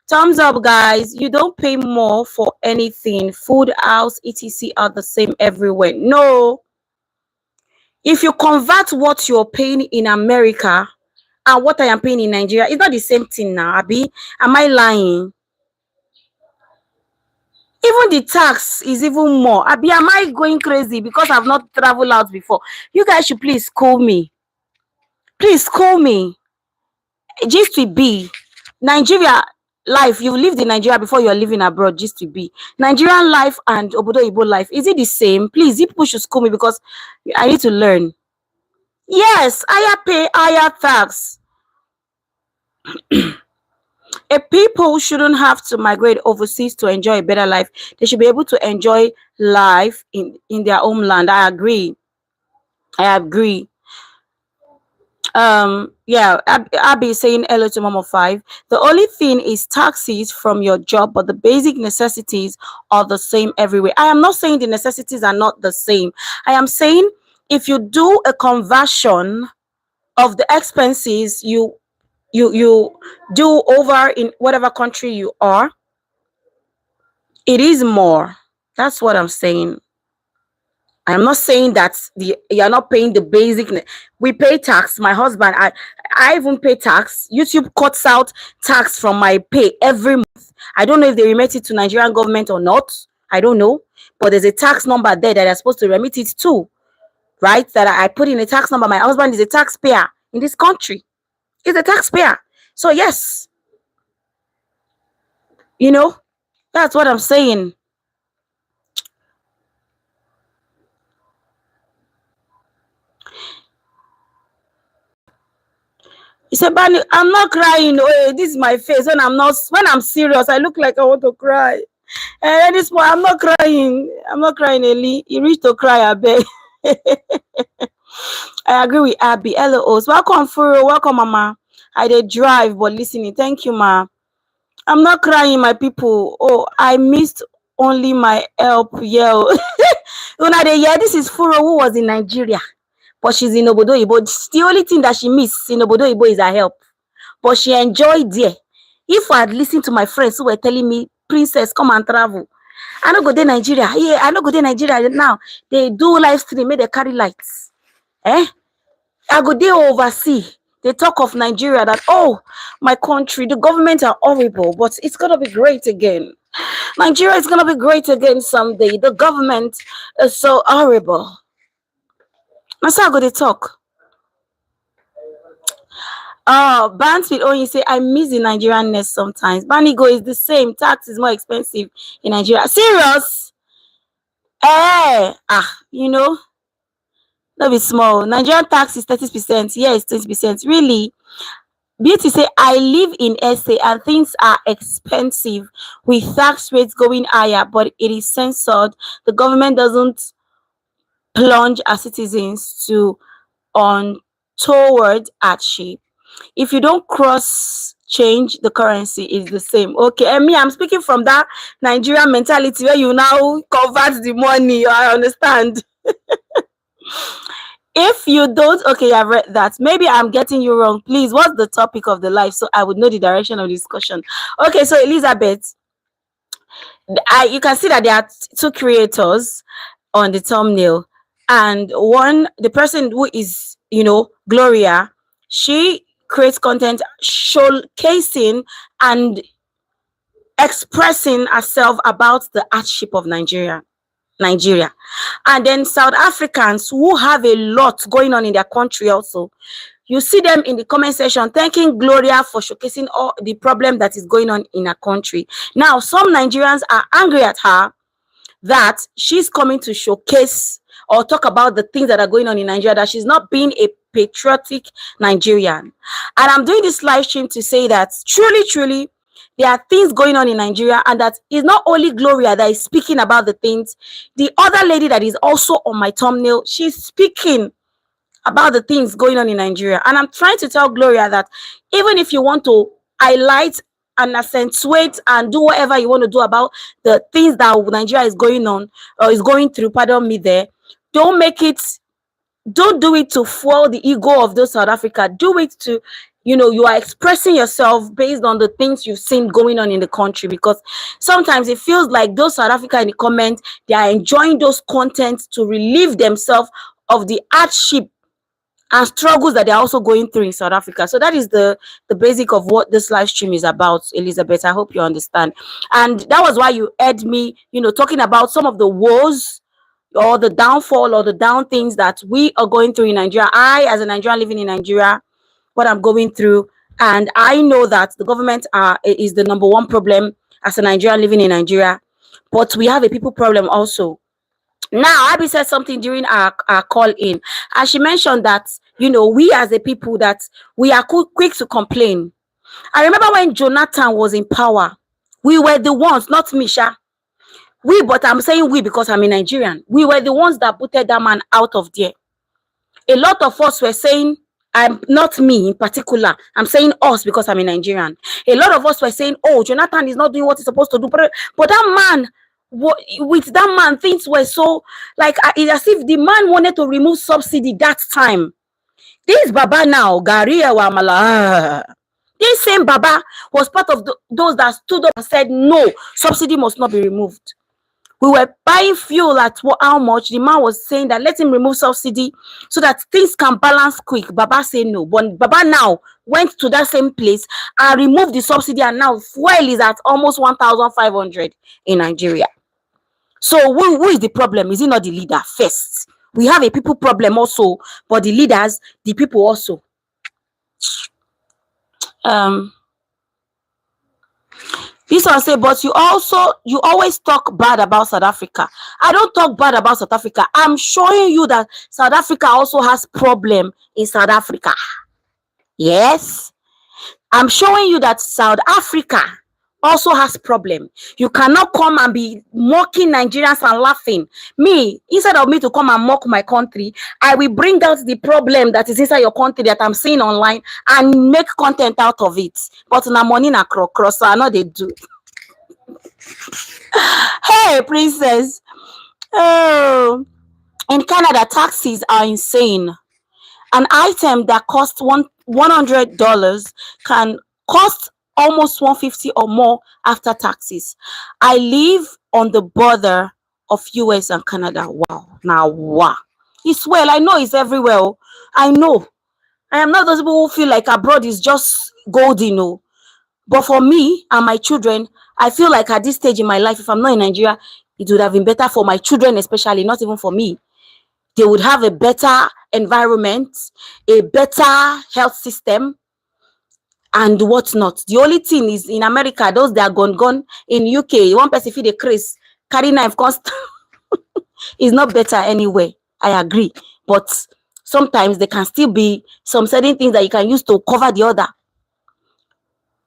Thumbs up, guys. You don't pay more for anything. Food, house, etc. are the same everywhere. No. If you convert what you're paying in America and what I am paying in Nigeria, it's not the same thing now, Abby. Am I lying? Even the tax is even more. Abby, am I going crazy because I've not traveled out before? You guys should please call me. Please call me. Just to be Nigeria life. You lived in Nigeria before you're living abroad. Just to be Nigerian life and Obodo Igbo life. Is it the same? Please, you people should school me because I need to learn. Yes, higher pay, higher tax. People shouldn't have to migrate overseas to enjoy a better life. They should be able to enjoy life in their homeland. I agree. Yeah, Abby is saying hello to Mom of 5. The only thing is taxes from your job, but the basic necessities are the same everywhere. I am not saying the necessities are not the same. I am saying if you do a conversion of the expenses you do over in whatever country you are, it is more. That's what I'm saying. I'm not saying that you're not paying the basic. We pay tax. My husband, I even pay tax. YouTube cuts out tax from my pay every month. I don't know if they remit it to Nigerian government or not. I don't know. But there's a tax number there that I'm supposed to remit it to. Right? That I put in a tax number. My husband is a taxpayer in this country. He's a taxpayer. So yes. That's what I'm saying. He said, Bani, I'm not crying. Oh, this is my face. When I'm serious, I look like I want to cry. And at this point, I'm not crying. I'm not crying, Eli. You reach to cry, I beg. I agree with Abby. Hello, welcome, Furo. Welcome, Mama. I did drive, but listening. Thank you, Ma. I'm not crying, my people. Oh, I missed only my help yell. This is Furo, who was in Nigeria. But she's in Obodo Igbo. The only thing that she missed in Obodo Igbo is her help. But she enjoyed there. If I had listened to my friends who were telling me, Princess, come and travel. I don't go to Nigeria. Yeah, I don't go to Nigeria now. They do live stream, they carry lights. I go there overseas. They talk of Nigeria that, oh, my country, the government are horrible, but it's going to be great again. Nigeria is going to be great again someday. The government is so horrible. That's how I go to talk. Bands with you say, I miss the Nigerianness sometimes. Banigo is the same. Tax is more expensive in Nigeria. Serious? Not be small. Nigerian tax is 30%. Yeah, it's 20%. Really? Beauty say, I live in SA and things are expensive with tax rates going higher, but it is censored. The government doesn't plunge our citizens to untoward hardship. If you don't cross change, the currency is the same. Okay, and me, I'm speaking from that Nigerian mentality where you now convert the money. I understand. If you don't, okay, I've read that. Maybe I'm getting you wrong. Please, what's the topic of the live so I would know the direction of discussion? Okay, so Elizabeth, you can see that there are two creators on the thumbnail, and the person who is, Glowria, she creates content showcasing and expressing herself about the hardship of Nigeria. And then South Africans who have a lot going on in their country also, you see them in the comment section thanking Glowria for showcasing all the problem that is going on in her country. Now, some Nigerians are angry at her that she's coming to showcase or talk about the things that are going on in Nigeria, that she's not being a patriotic Nigerian. And I'm doing this live stream to say that truly, there are things going on in Nigeria, and that is not only Glowria that is speaking about the things. The other lady that is also on my thumbnail, she's speaking about the things going on in Nigeria. And I'm trying to tell Glowria that even if you want to highlight and accentuate and do whatever you want to do about the things that Nigeria is going on or is going through, pardon me there, don't do it to fuel the ego of those South Africa. Do it to, you are expressing yourself based on the things you've seen going on in the country, because sometimes it feels like those South Africa in the comments, they are enjoying those contents to relieve themselves of the hardship and struggles that they're also going through in South Africa. So that is the basic of what this live stream is about, Elizabeth. I hope you understand. And that was why you heard me, talking about some of the woes or the downfall or the down things that we are going through in Nigeria. I, as a Nigerian living in Nigeria, what I'm going through, and I know that the government is the number one problem as a Nigerian living in Nigeria, but we have a people problem also. Now, Abby said something during our call in, and she mentioned that, we as a people, that we are quick to complain. I remember when Jonathan was in power, we were the ones, not Misha. But I'm saying we because I'm a Nigerian. We were the ones that booted that man out of there. A lot of us were saying, I'm not me in particular, I'm saying us because I'm a Nigerian. A lot of us were saying, oh, Jonathan is not doing what he's supposed to do. But that man, with that man, things were so like as if the man wanted to remove subsidy that time. This Baba now, Glowria Wamala, this same Baba was part of those that stood up and said, no, subsidy must not be removed. We were buying fuel at how much? The man was saying that let him remove subsidy so that things can balance quick. Baba said no. But Baba now went to that same place and removed the subsidy, and now fuel is at almost 1,500 in Nigeria. So who is the problem? Is it not the leader first? We have a people problem also, but the leaders, the people also. This one say, but you always talk bad about South Africa. I don't talk bad about South Africa. I'm showing you that South Africa also has problem in South Africa. Yes. I'm showing you that South Africa also has problem. You cannot come and be mocking Nigerians and laughing. Me, instead of me to come and mock my country, I will bring out the problem that is inside your country that I'm seeing online and make content out of it. But na money na cross, so I know they do. Hey, princess. Oh, in Canada, taxis are insane. An item that costs $100 can cost almost $150 or more after taxes. I live on the border of US and Canada. Wow. Now, wow. It's well. I know it's everywhere. I know. I am not those people who feel like abroad is just golden. But for me and my children, I feel like at this stage in my life, if I'm not in Nigeria, it would have been better for my children, especially, not even for me. They would have a better environment, a better health system, and whatnot. The only thing is in America, those that are gone. In UK, one person feed a Chris, carry knife cost is not better anyway. I agree. But sometimes there can still be some certain things that you can use to cover the other.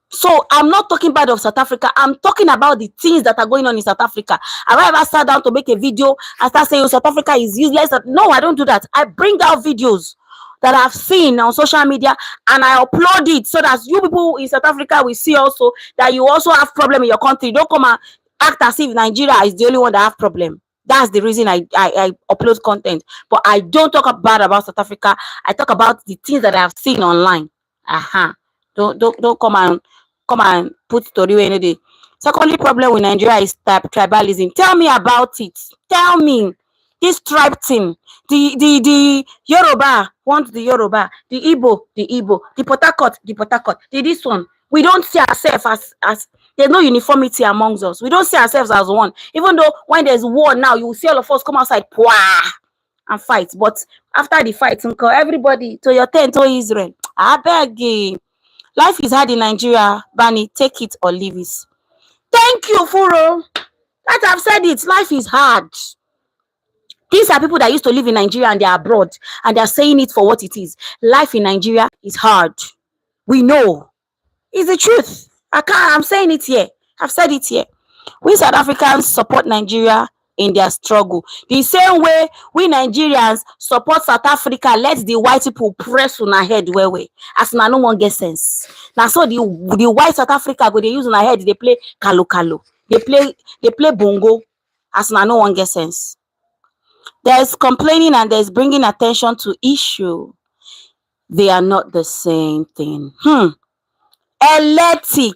So I'm not talking bad of South Africa. I'm talking about the things that are going on in South Africa. Have I ever sat down to make a video and start saying South Africa is useless? No, I don't do that. I bring out videos that I've seen on social media and I upload it so that you people in South Africa will see also that you also have problem in your country. Don't come and act as if Nigeria is the only one that have problem. That's the reason I upload content. But I don't talk bad about South Africa. I talk about the things that I've seen online. Don't come and put story where you know. Secondly, problem with Nigeria is tribalism. Tell me about it. Tell me this tribe thing. The Yoruba want the Yoruba, the Igbo, the Port Harcourt, the this one. We don't see ourselves as There's no uniformity amongst us. We don't see ourselves as one. Even though when there's war now, you will see all of us come outside and fight. But after the fight, everybody to your tent, to Israel. I beg you. Life is hard in Nigeria. Bani, take it or leave it. Thank you, Furo. That I've said it. Life is hard. These are people that used to live in Nigeria and they're abroad and they're saying it for what it is. Life in Nigeria is hard. We know. It's the truth. I'm saying it here. I've said it here. We South Africans support Nigeria in their struggle. The same way we Nigerians support South Africa, let the white people press on our head way. As na no one get sense. Now so the white South Africa go they use on our head, they play kalo. They play bongo. As na no one get sense. There's complaining and there's bringing attention to issue. They are not the same thing. Electric.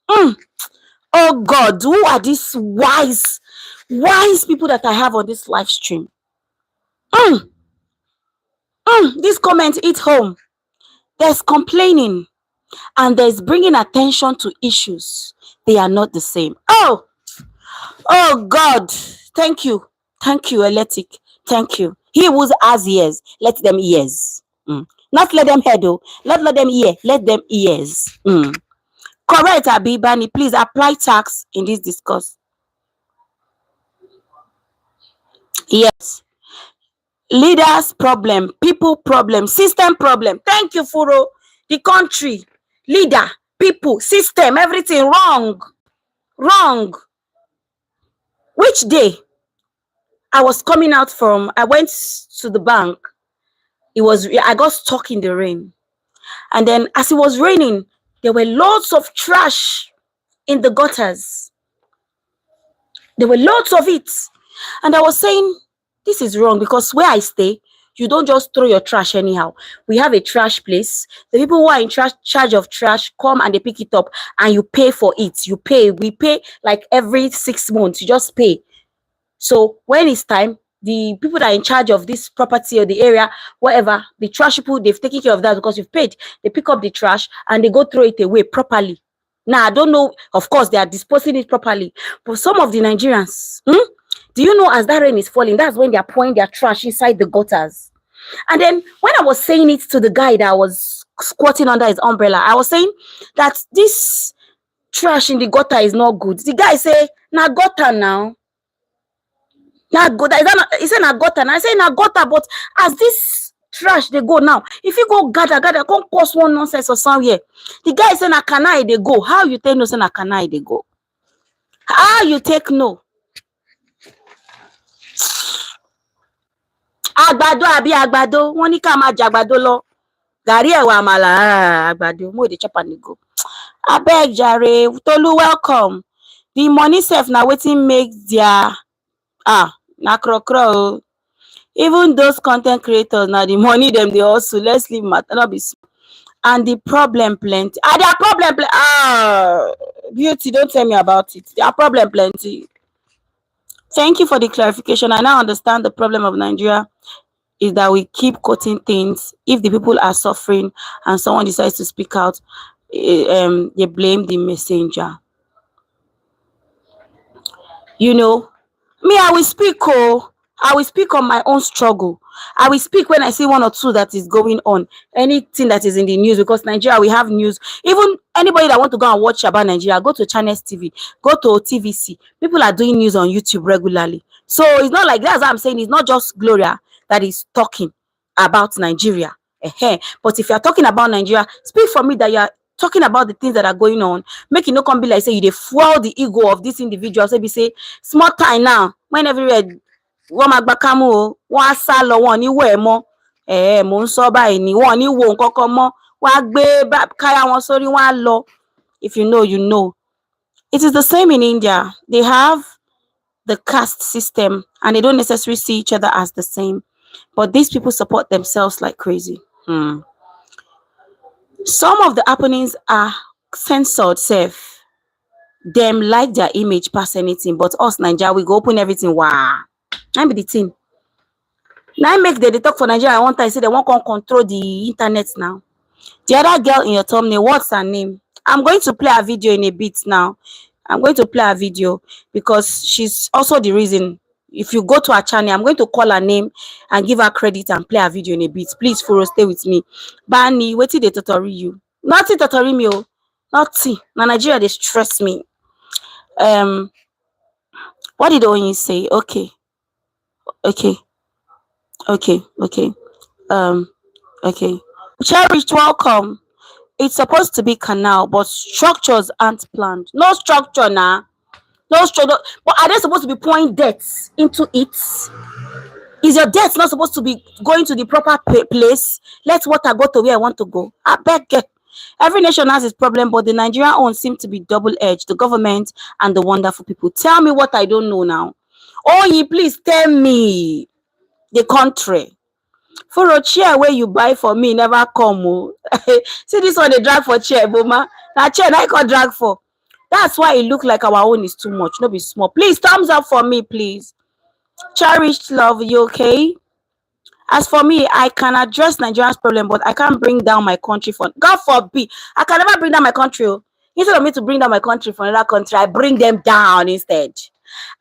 Oh God, who are these wise people that I have on this live stream? This comment hit home. There's complaining and there's bringing attention to issues. They are not the same. Oh God, thank you, Electric. Thank you. He who has ears, let them ears. Not let them hear though. Not let them hear. Let them ears. Correct, Abibani. Please apply tax in this discourse. Yes. Leaders problem, people problem, system problem. Thank you, Furo. The country, leader, people, system, everything wrong. Which day? I was coming out from, I went to the bank. I got stuck in the rain. And then as it was raining, there were lots of trash in the gutters. There were lots of it. And I was saying, this is wrong because where I stay, you don't just throw your trash anyhow. We have a trash place. The people who are in charge of trash come and they pick it up and you pay for it. You pay. We pay like every 6 months. You just pay. So when it's time, the people that are in charge of this property or the area, whatever, the trash people, they've taken care of that because you've paid. They pick up the trash and they go throw it away properly. Now, I don't know. Of course, they are disposing it properly. But some of the Nigerians, do you know as that rain is falling, that's when they are pouring their trash inside the gutters. And then when I was saying it to the guy that was squatting under his umbrella, I was saying that this trash in the gutter is not good. The guy say, "Na gutter now. Na gutter." He said, "Na gutter." And I say, "Na gutter." But as this trash they go now, if you go gather, come cause one nonsense or somewhere. The guy say, "Na canal they go." How you take no say na canal they go? How you take no? Àgbàdo àbí àgbàdo, wọ́n ní ká máa jẹ àgbàdo lọ. Gàrí ẹ̀wà àmàlà àgbàdo, mo dey chop and go. Abeg jare, Tolu welcome. The money sef na wetin make their na krokro. Even those content creators na the money them dey hustle. Let's leave matter no be small. And the problem plenty. Their problem beauty, don't tell me about it. Their problem plenty. Thank you for the clarification. I now understand the problem of Nigeria is that we keep quoting things. If the people are suffering and someone decides to speak out, they blame the messenger. You know, me, I will speak. I will speak on my own struggle. I will speak when I see one or two that is going on. Anything that is in the news, because Nigeria, we have news. Even anybody that want to go and watch about Nigeria, go to Channels TV, go to TVC. People are doing news on YouTube regularly. So it's not like that's what I'm saying. It's not just Glowria that is talking about Nigeria. But if you're talking about Nigeria, speak for me that you're talking about the things that are going on. Make it no come be like say you dey fuel the ego of this individual. Say small time now when everywhere wọ́n máa gba kámú o, wọ́n á sá lọ, wọ́n ní wò ẹ́ mọ́. Mò ń sọ báyìí ni wọ́n ní wò nǹkan kan mọ́. Wọ́n á gbé káyà wọn sórí, wọ́n á lọ. If you know, you know. It is the same in India. They have the caste system and they don't necessarily see each other as the same. But these people support themselves like crazy. Some of the happenings are censored, safe. Them like their image past anything, but us Nigeria, we go open everything. Wow. I'm the thing. Now I make the talk for Nigeria. I want to say they won't control the internet now. The other girl in your thumbnail, what's her name? I'm going to play a video in a bit now. I'm going to play a video because she's also the reason. If you go to her channel, I'm going to call her name and give her credit and play a video in a bit. Please, Furo, stay with me. Bani, wait till they tutori you. Nothing tutori me, oh. Nothing. Now Nigeria, they stress me. What did Oyin say? Okay, okay, okay. Um, okay. Cherished, welcome. It's supposed to be canal, but structures aren't planned. No structure now. No structure. But are they supposed to be pouring debts into it? Is your debt not supposed to be going to the proper place? Let water go to where I want to go. I beg you. Every nation has its problem, but the Nigerian own seems to be double-edged. The government and the wonderful people. Tell me what I don't know now. Oh, ye please tell me the country. For a chair where you buy for me never come. Oh. See this one they drag for chair, Boma. Now chair I can drag for. That's why it look like our own is too much. No be small. Please thumbs up for me, please. Cherished love, you okay? As for me, I can address Nigeria's problem, but I can't bring down my country for God forbid. I can never bring down my country. Instead of me to bring down my country for another country, I bring them down instead.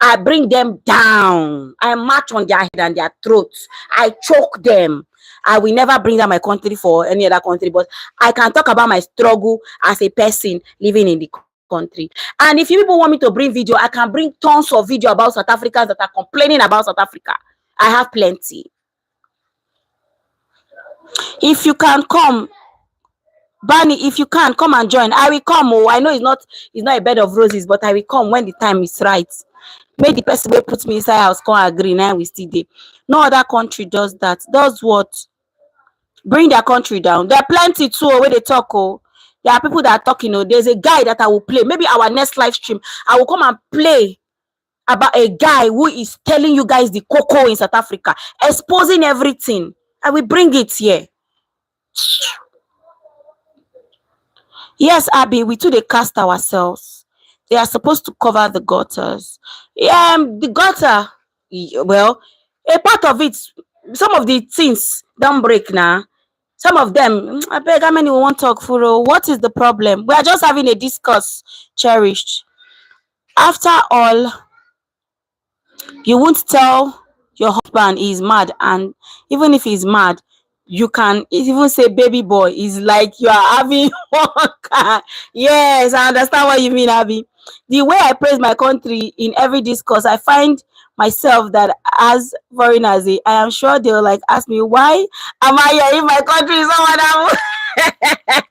I bring them down. I march on their head and their throats. I choke them. I will never bring down my country for any other country, but I can talk about my struggle as a person living in the country. And if you people want me to bring video, I can bring tons of video about South Africans that are complaining about South Africa. I have plenty. If you can come, Barney, if you can come and join, I will come. Oh, I know it's not a bed of roses, but I will come when the time is right. Make the person who put me inside house come agree. Now we still there. No other country does that. Does what? Bring their country down. There are plenty too where they talk. Oh, there are people that are talking. Oh, there's a guy that I will play. Maybe our next live stream, I will come and play about a guy who is telling you guys the cocoa in South Africa, exposing everything. I will bring it here. Yes, Abby, we too they cast ourselves. They are supposed to cover the gutters. The gutter, well, a part of it, some of the things don't break now. Some of them, I beg, how many we want to talk for? What is the problem? We are just having a discuss, cherished. After all, you won't tell your husband he's mad, and even if he's mad, you can even say baby boy is like you are having one car. Yes, I understand what you mean, Abby. The way I praise my country in every discourse, I find myself that as foreigners, I am sure they'll like ask me why am I here if my country is someone that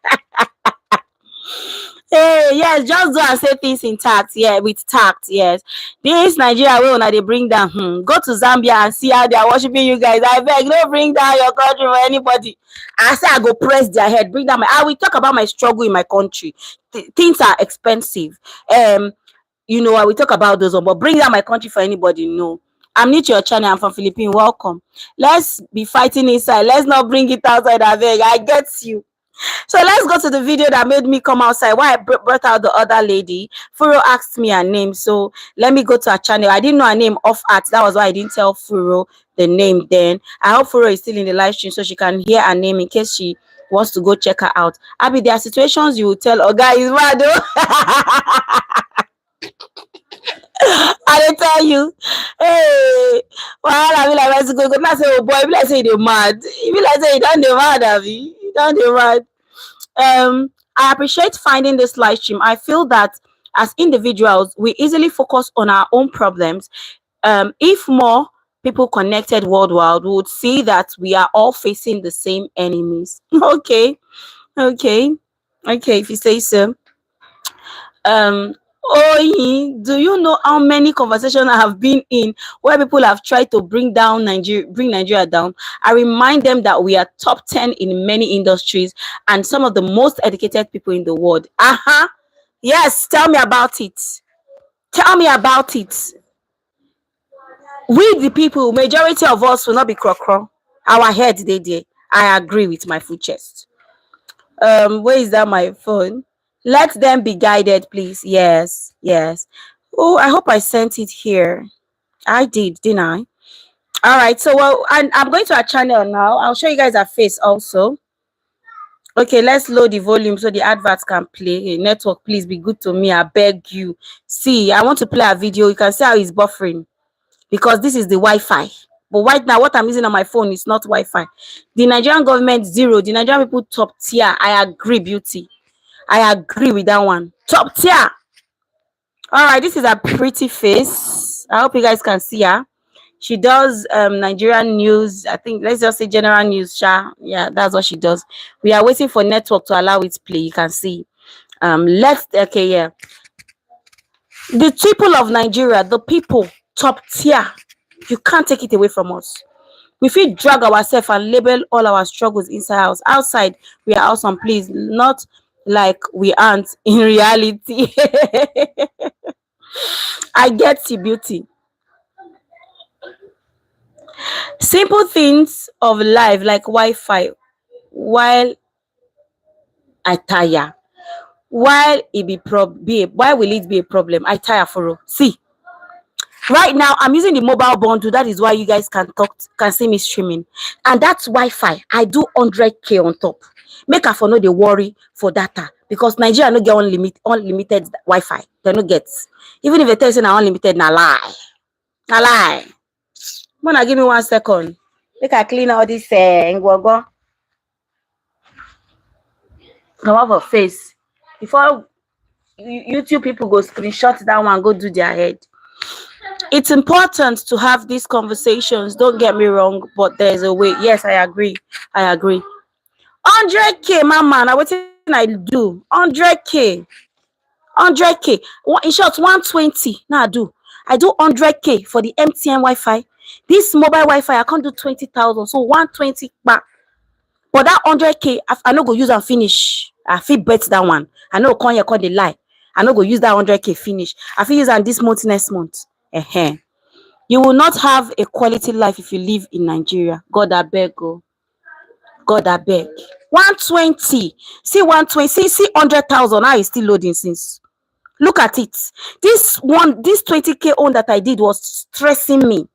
Hey, yes, just go and say things in tact, yeah, with tact, yes. This Nigeria way when they bring down, go to Zambia and see how they are worshiping you guys. I beg, don't bring down your country for anybody. I say I go press their head, bring down I will talk about my struggle in my country. Things are expensive. I will talk about those, but bring down my country for anybody, no. I'm new to your channel. I'm from Philippines. Welcome. Let's be fighting inside. Let's not bring it outside. I beg. I get you. So let's go to the video that made me come outside. Why I brought out the other lady. Furo asked me her name, so let me go to her channel. I didn't know her name off art. That was why I didn't tell Furo the name then. I hope Furo is still in the live stream so she can hear her name in case she wants to go check her out. Abby, there are situations you will tell, oh guy is mad though. I will tell you, hey, well, I be like, let's go. Not say, oh boy, be like say they mad. Be like say you don't dey mad, Abby. You don't dey mad. I appreciate finding this live stream. I feel that as individuals, we easily focus on our own problems. If more people connected worldwide, we would see that we are all facing the same enemies. Okay, if you say so. Do you know how many conversations I have been in where people have tried to bring Nigeria down? I remind them that we are top 10 in many industries and some of the most educated people in the world. Yes, tell me about it. Tell me about it. We the people, majority of us will not be crocro. Our head they. I agree with my full chest. Where is that my phone? Let them be guided, please. Yes. Oh, I hope I sent it here. I did, didn't I? All right. So, well, I'm going to our channel now. I'll show you guys our face also. Okay, let's load the volume so the adverts can play. Hey, network, please be good to me. I beg you. See, I want to play a video. You can see how it's buffering because this is the Wi-Fi. But right now, what I'm using on my phone is not Wi-Fi. The Nigerian government, zero. The Nigerian people, top tier. I agree, beauty. I agree with that one. Top tier. All right, this is a pretty face. I hope you guys can see her. She does Nigerian news. I think let's just say general news. Yeah, that's what she does. We are waiting for network to allow it to play. You can see. Let's okay, yeah. The people of Nigeria, the people, top tier. You can't take it away from us. We feel drag ourselves and label all our struggles inside house. Outside, we are awesome. Please, not like we aren't in reality. I get you, beauty. Simple things of life like Wi-Fi, while I tire. While it why will it be a problem? I tire for real. See, right now I'm using the mobile bundle. That is why you guys can see me streaming. And that's Wi-Fi. I do 100k on top. Make her for no they worry for data. Because Nigeria no get unlimited Wi-Fi. They no get. Even if they tell you na unlimited, na lie. Na lie. Mona, give me 1 second. Make I clean all this ngwogo. Come off her face. Before YouTube people go screenshot that one, go do their head. It's important to have these conversations. Don't get me wrong, but there's a way. Yes, I agree. I agree. 100k, my man. I what I do 100k, 100k. In short, 120. Now I do 100k for the MTN Wi-Fi. This mobile Wi-Fi, I can't do 20,000. So 120 back. But that 100k, I no go use and finish. I feel bet that one. I know come here, call the lie. I no go use that 100k finish. I feel use and this month, next month. You will not have a quality life if you live in Nigeria. God I beg, oh. God I beg. 120. See 120. See 100,000. Now it's still loading since. Look at it. This 20k own that I did was stressing me.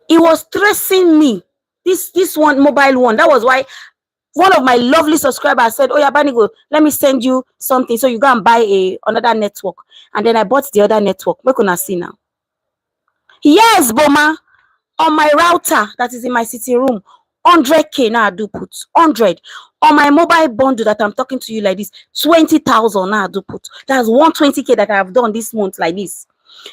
It was stressing me. This one mobile one. That was why one of my lovely subscribers said, oh yeah, Banigo, let me send you something so you go and buy another network. And then I bought the other network. What can I see now? Yes, Boma. On my router that is in my sitting room, 100k now I do put 100. On my mobile bundle that I'm talking to you like this, 20,000 now I do put. That's 120k that I have done this month like this.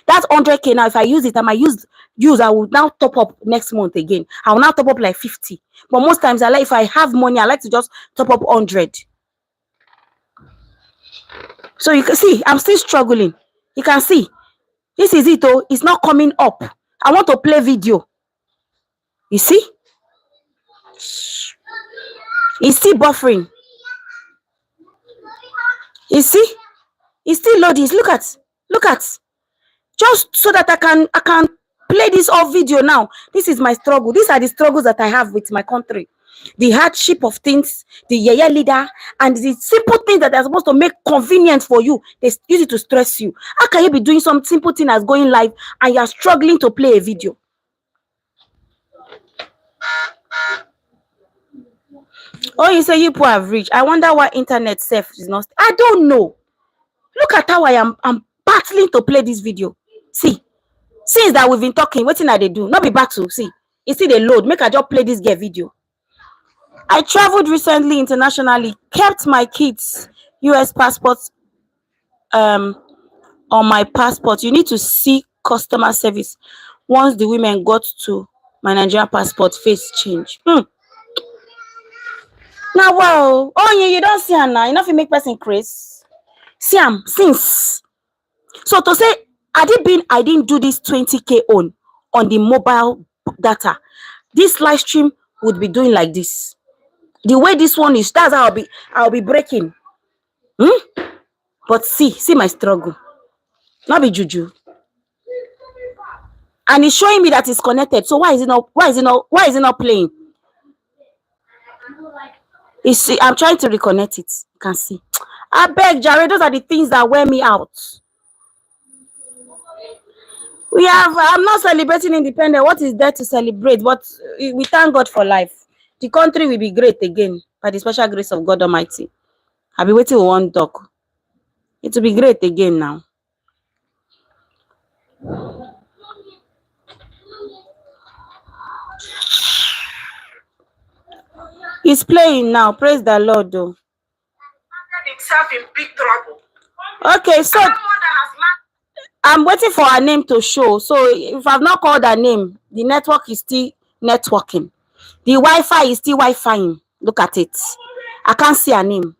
That's 100k now. If I use it, I might use I will now top up next month again. I will now top up like 50. But most times if I have money, I like to just top up 100. So you can see I'm still struggling. You can see this is it. Oh, it's not coming up. I want to play video. You see? It's still buffering. You see? It's still loading. Look at. Just so that I can play this all video now. This is my struggle. These are the struggles that I have with my country. The hardship of things, the yaya leader, and the simple things that are supposed to make convenient for you. They use it to stress you. How can you be doing some simple thing as going live and you're struggling to play a video? Oh, you say you people have reached. I wonder why internet safe is not. I don't know. Look at how I'm battling to play this video. See, since that we've been talking, what thing they do? Not be battle. See, you see the load. Make I just play this girl video. I traveled recently internationally, kept my kids' US passports on my passport. You need to see customer service. Once the women got to my Nigerian passport, face change. Now, wow. Oh, yeah, you don't see her now. You know if you make person crazy. See am since. So to say, I didn't do this 20k on the mobile data. This live stream would be doing like this. The way this one is, that's how I'll be breaking. But see my struggle. Not be juju. And it's showing me that it's connected. So why is it not playing? You see, I'm trying to reconnect it. You can see. I beg, Jared, those are the things that wear me out. I'm not celebrating independence. What is there to celebrate? But we thank God for life. the country will be great again by the special grace of God Almighty. I'll be waiting with one dog. It will be great again now. He's playing now. Praise the Lord, though. Himself in big trouble. Okay, so I'm waiting for her name to show. So if I've not called her name, the network is still networking. The Wi-Fi is still Wi-Fiing. Look at it. I can't see her name.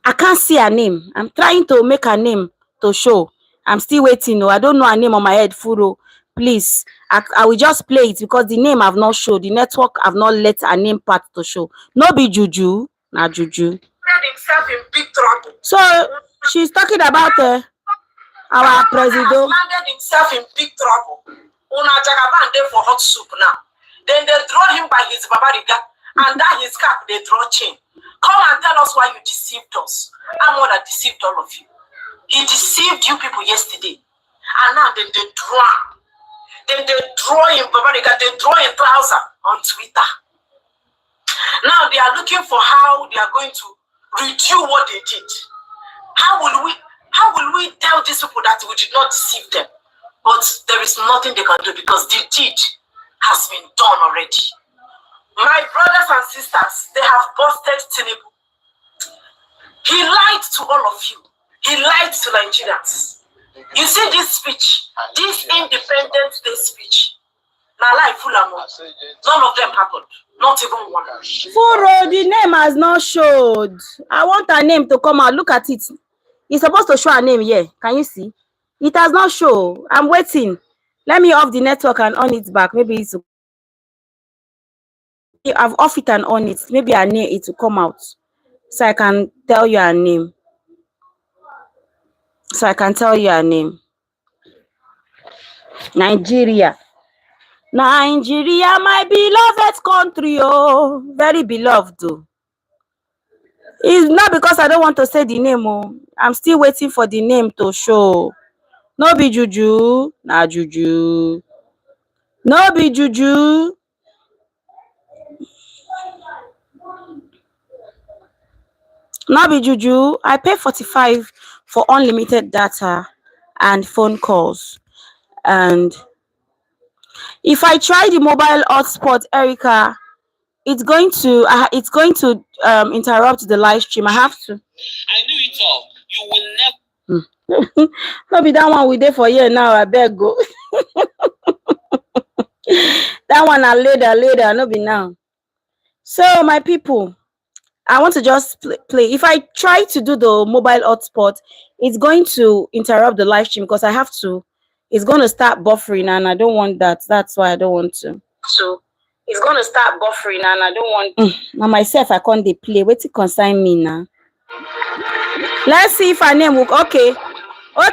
I can't see her name. I'm trying to make her name to show. I'm still waiting. I don't know her name on my head, Furo. Please, I will just play it because the name have not shown. The network have not let her name part to show. No be Juju. Nah, Juju. Himself in big trouble. So she's talking about our president. Landed himself in big trouble. Una Jagaban there for hot soup now. Then they draw him by his babariga, and that his cap they draw chain. Come and tell us why you deceived us. I'm one that deceived all of you. He deceived you people yesterday. And now then they draw. Then they draw in babariga, they draw in trouser on Twitter. Now they are looking for how they are going to redo what they did. How will we tell these people that we did not deceive them? But there is nothing they can do because the deed has been done already. My brothers and sisters, they have busted Tinubu. He lied to all of you. He lied to Nigerians. You see this speech, this Independence Day speech. Now, like Fulamo, none of them happened. Not even one. Furo, the name has not showed. I want her name to come out. Look at it. It's supposed to show her name here. Can you see? It has not shown. I'm waiting. Let me off the network and on it back. Maybe it's. I've off it and on it. Maybe her name it will come out, so I can tell you her name. Nigeria. Nigeria, my beloved country, oh, very beloved. Oh. It's not because I don't want to say the name. Oh, I'm still waiting for the name to show. No be Juju, nah Juju. No be Juju. No be Juju. I pay 45 for unlimited data and phone calls. And if I try the mobile hotspot, Erica, it's going to interrupt the live stream. I have to. I knew it all. You will never. No be that one we did for here now. I beg go. That one I later. No be now. So my people, I want to just play. If I try to do the mobile hotspot, it's going to interrupt the live stream because I have to. It's going to start buffering, and I don't want that. That's why I don't want to. So it's going to start buffering, and I don't want. Now myself, I can't play. Wait to consign me now. Let's see if her name will. Okay,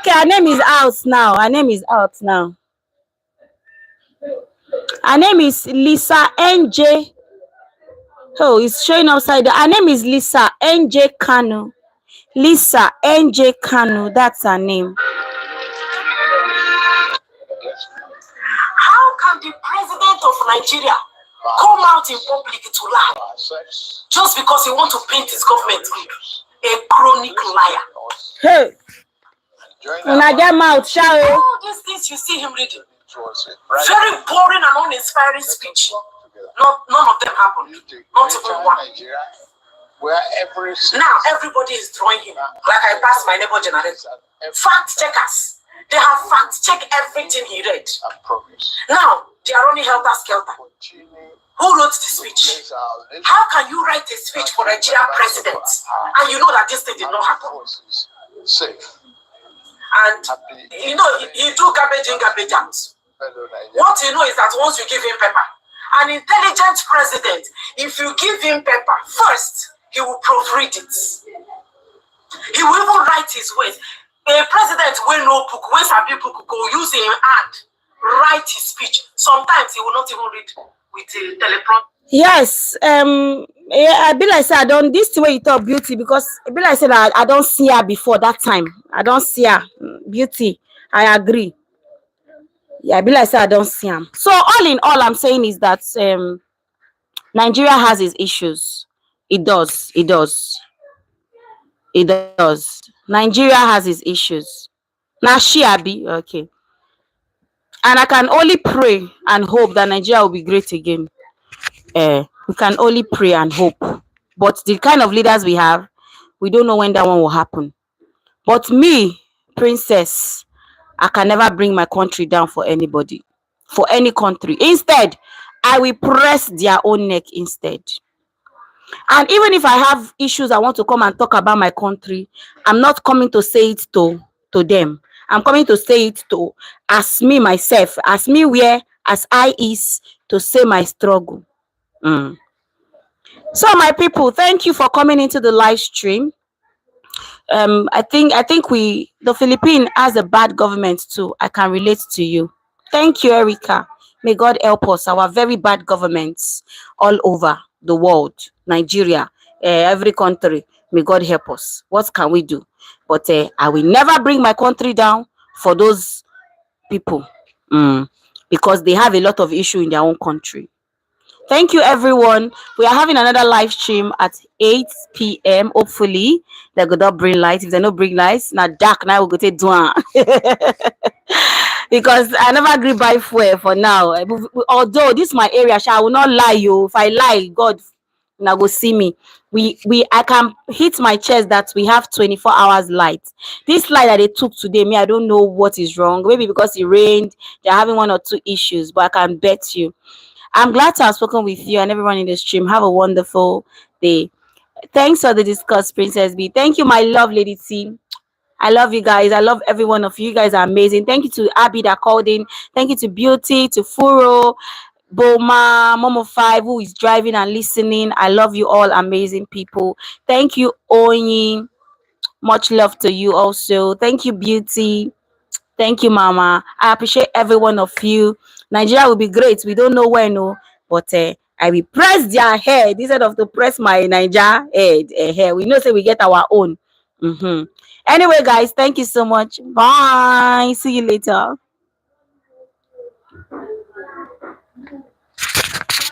her name is out now. Her name is Lisa NJ. Oh, it's showing upside down. Her name is Lisa NJ Kanu. Lisa NJ Kanu. That's her name. How can the president of Nigeria come out in public to lie just because he wants to paint his government good? A chronic liar. Hey, when I get mouth, shall all these things you see him reading, very boring and uninspiring speech. None of them happened. Not even one. Now everybody is drawing him like I passed my neighbor generator. Fact checkers. They have fact checked everything he read. Now they are only helter skelter. Who wrote the speech? How can you write a speech for a Nigerian president and you know that this thing did not happen? And you know he do garbage in, garbage out. What you know is that once you give him paper, an intelligent president, if you give him paper first, he will proofread it. He will even write his words. A president will no book, when some people go use him and write his speech. Sometimes he will not even read with a teleprompter. Yes, I be like say I don't this the way you talk beauty because I be like say that I don't see her before that time. I don't see her beauty. I agree. Yeah, I be like say I don't see him. So all in all, I'm saying is that Nigeria has its issues. It does. It does. It does. Nigeria has its issues. Now she abi okay. And I can only pray and hope that Nigeria will be great again. We can only pray and hope. But the kind of leaders we have, we don't know when that one will happen. But me, princess, I can never bring my country down for anybody, for any country. Instead, I will press their own neck instead. And even if I have issues, I want to come and talk about my country, I'm not coming to say it to them. I'm coming to say it to as me myself, as me where, as I is to say my struggle. Mm. So my people, thank you for coming into the live stream. I think we the Philippines has a bad government too. I can relate to you. Thank you, Erica. May God help us. Our very bad governments all over the world, Nigeria, every country. May God help us. What can we do? But I will never bring my country down for those people, because they have a lot of issue in their own country. Thank you, everyone. We are having another live stream at 8 p.m. Hopefully, they go not bring lights. If they don't bring lights, now dark now we go take down. Because I never agree buy fuel for now. Although this my area, I will not lie you. If I lie, God now go see me. We I can hit my chest that we have 24 hours light. This light that they took today, me, I don't know what is wrong. Maybe because it rained, they're having one or two issues, but I can bet you. I'm glad to have spoken with you and everyone in the stream. Have a wonderful day. Thanks for the discuss, Princess B. Thank you, my love, Lady T. I love you guys. I love every one of you. You guys are amazing. Thank you to Abby that called in. Thank you to Beauty, to Furo, Boma, Momo5, who is driving and listening. I love you all, amazing people. Thank you, Onyi. Much love to you also. Thank you, Beauty. Thank you, Mama. I appreciate every one of you. Nigeria will be great. We don't know when, no, but I will press their head instead of to press my Niger head. Hair. We know, say we get our own. Anyway, guys, thank you so much. Bye. See you later.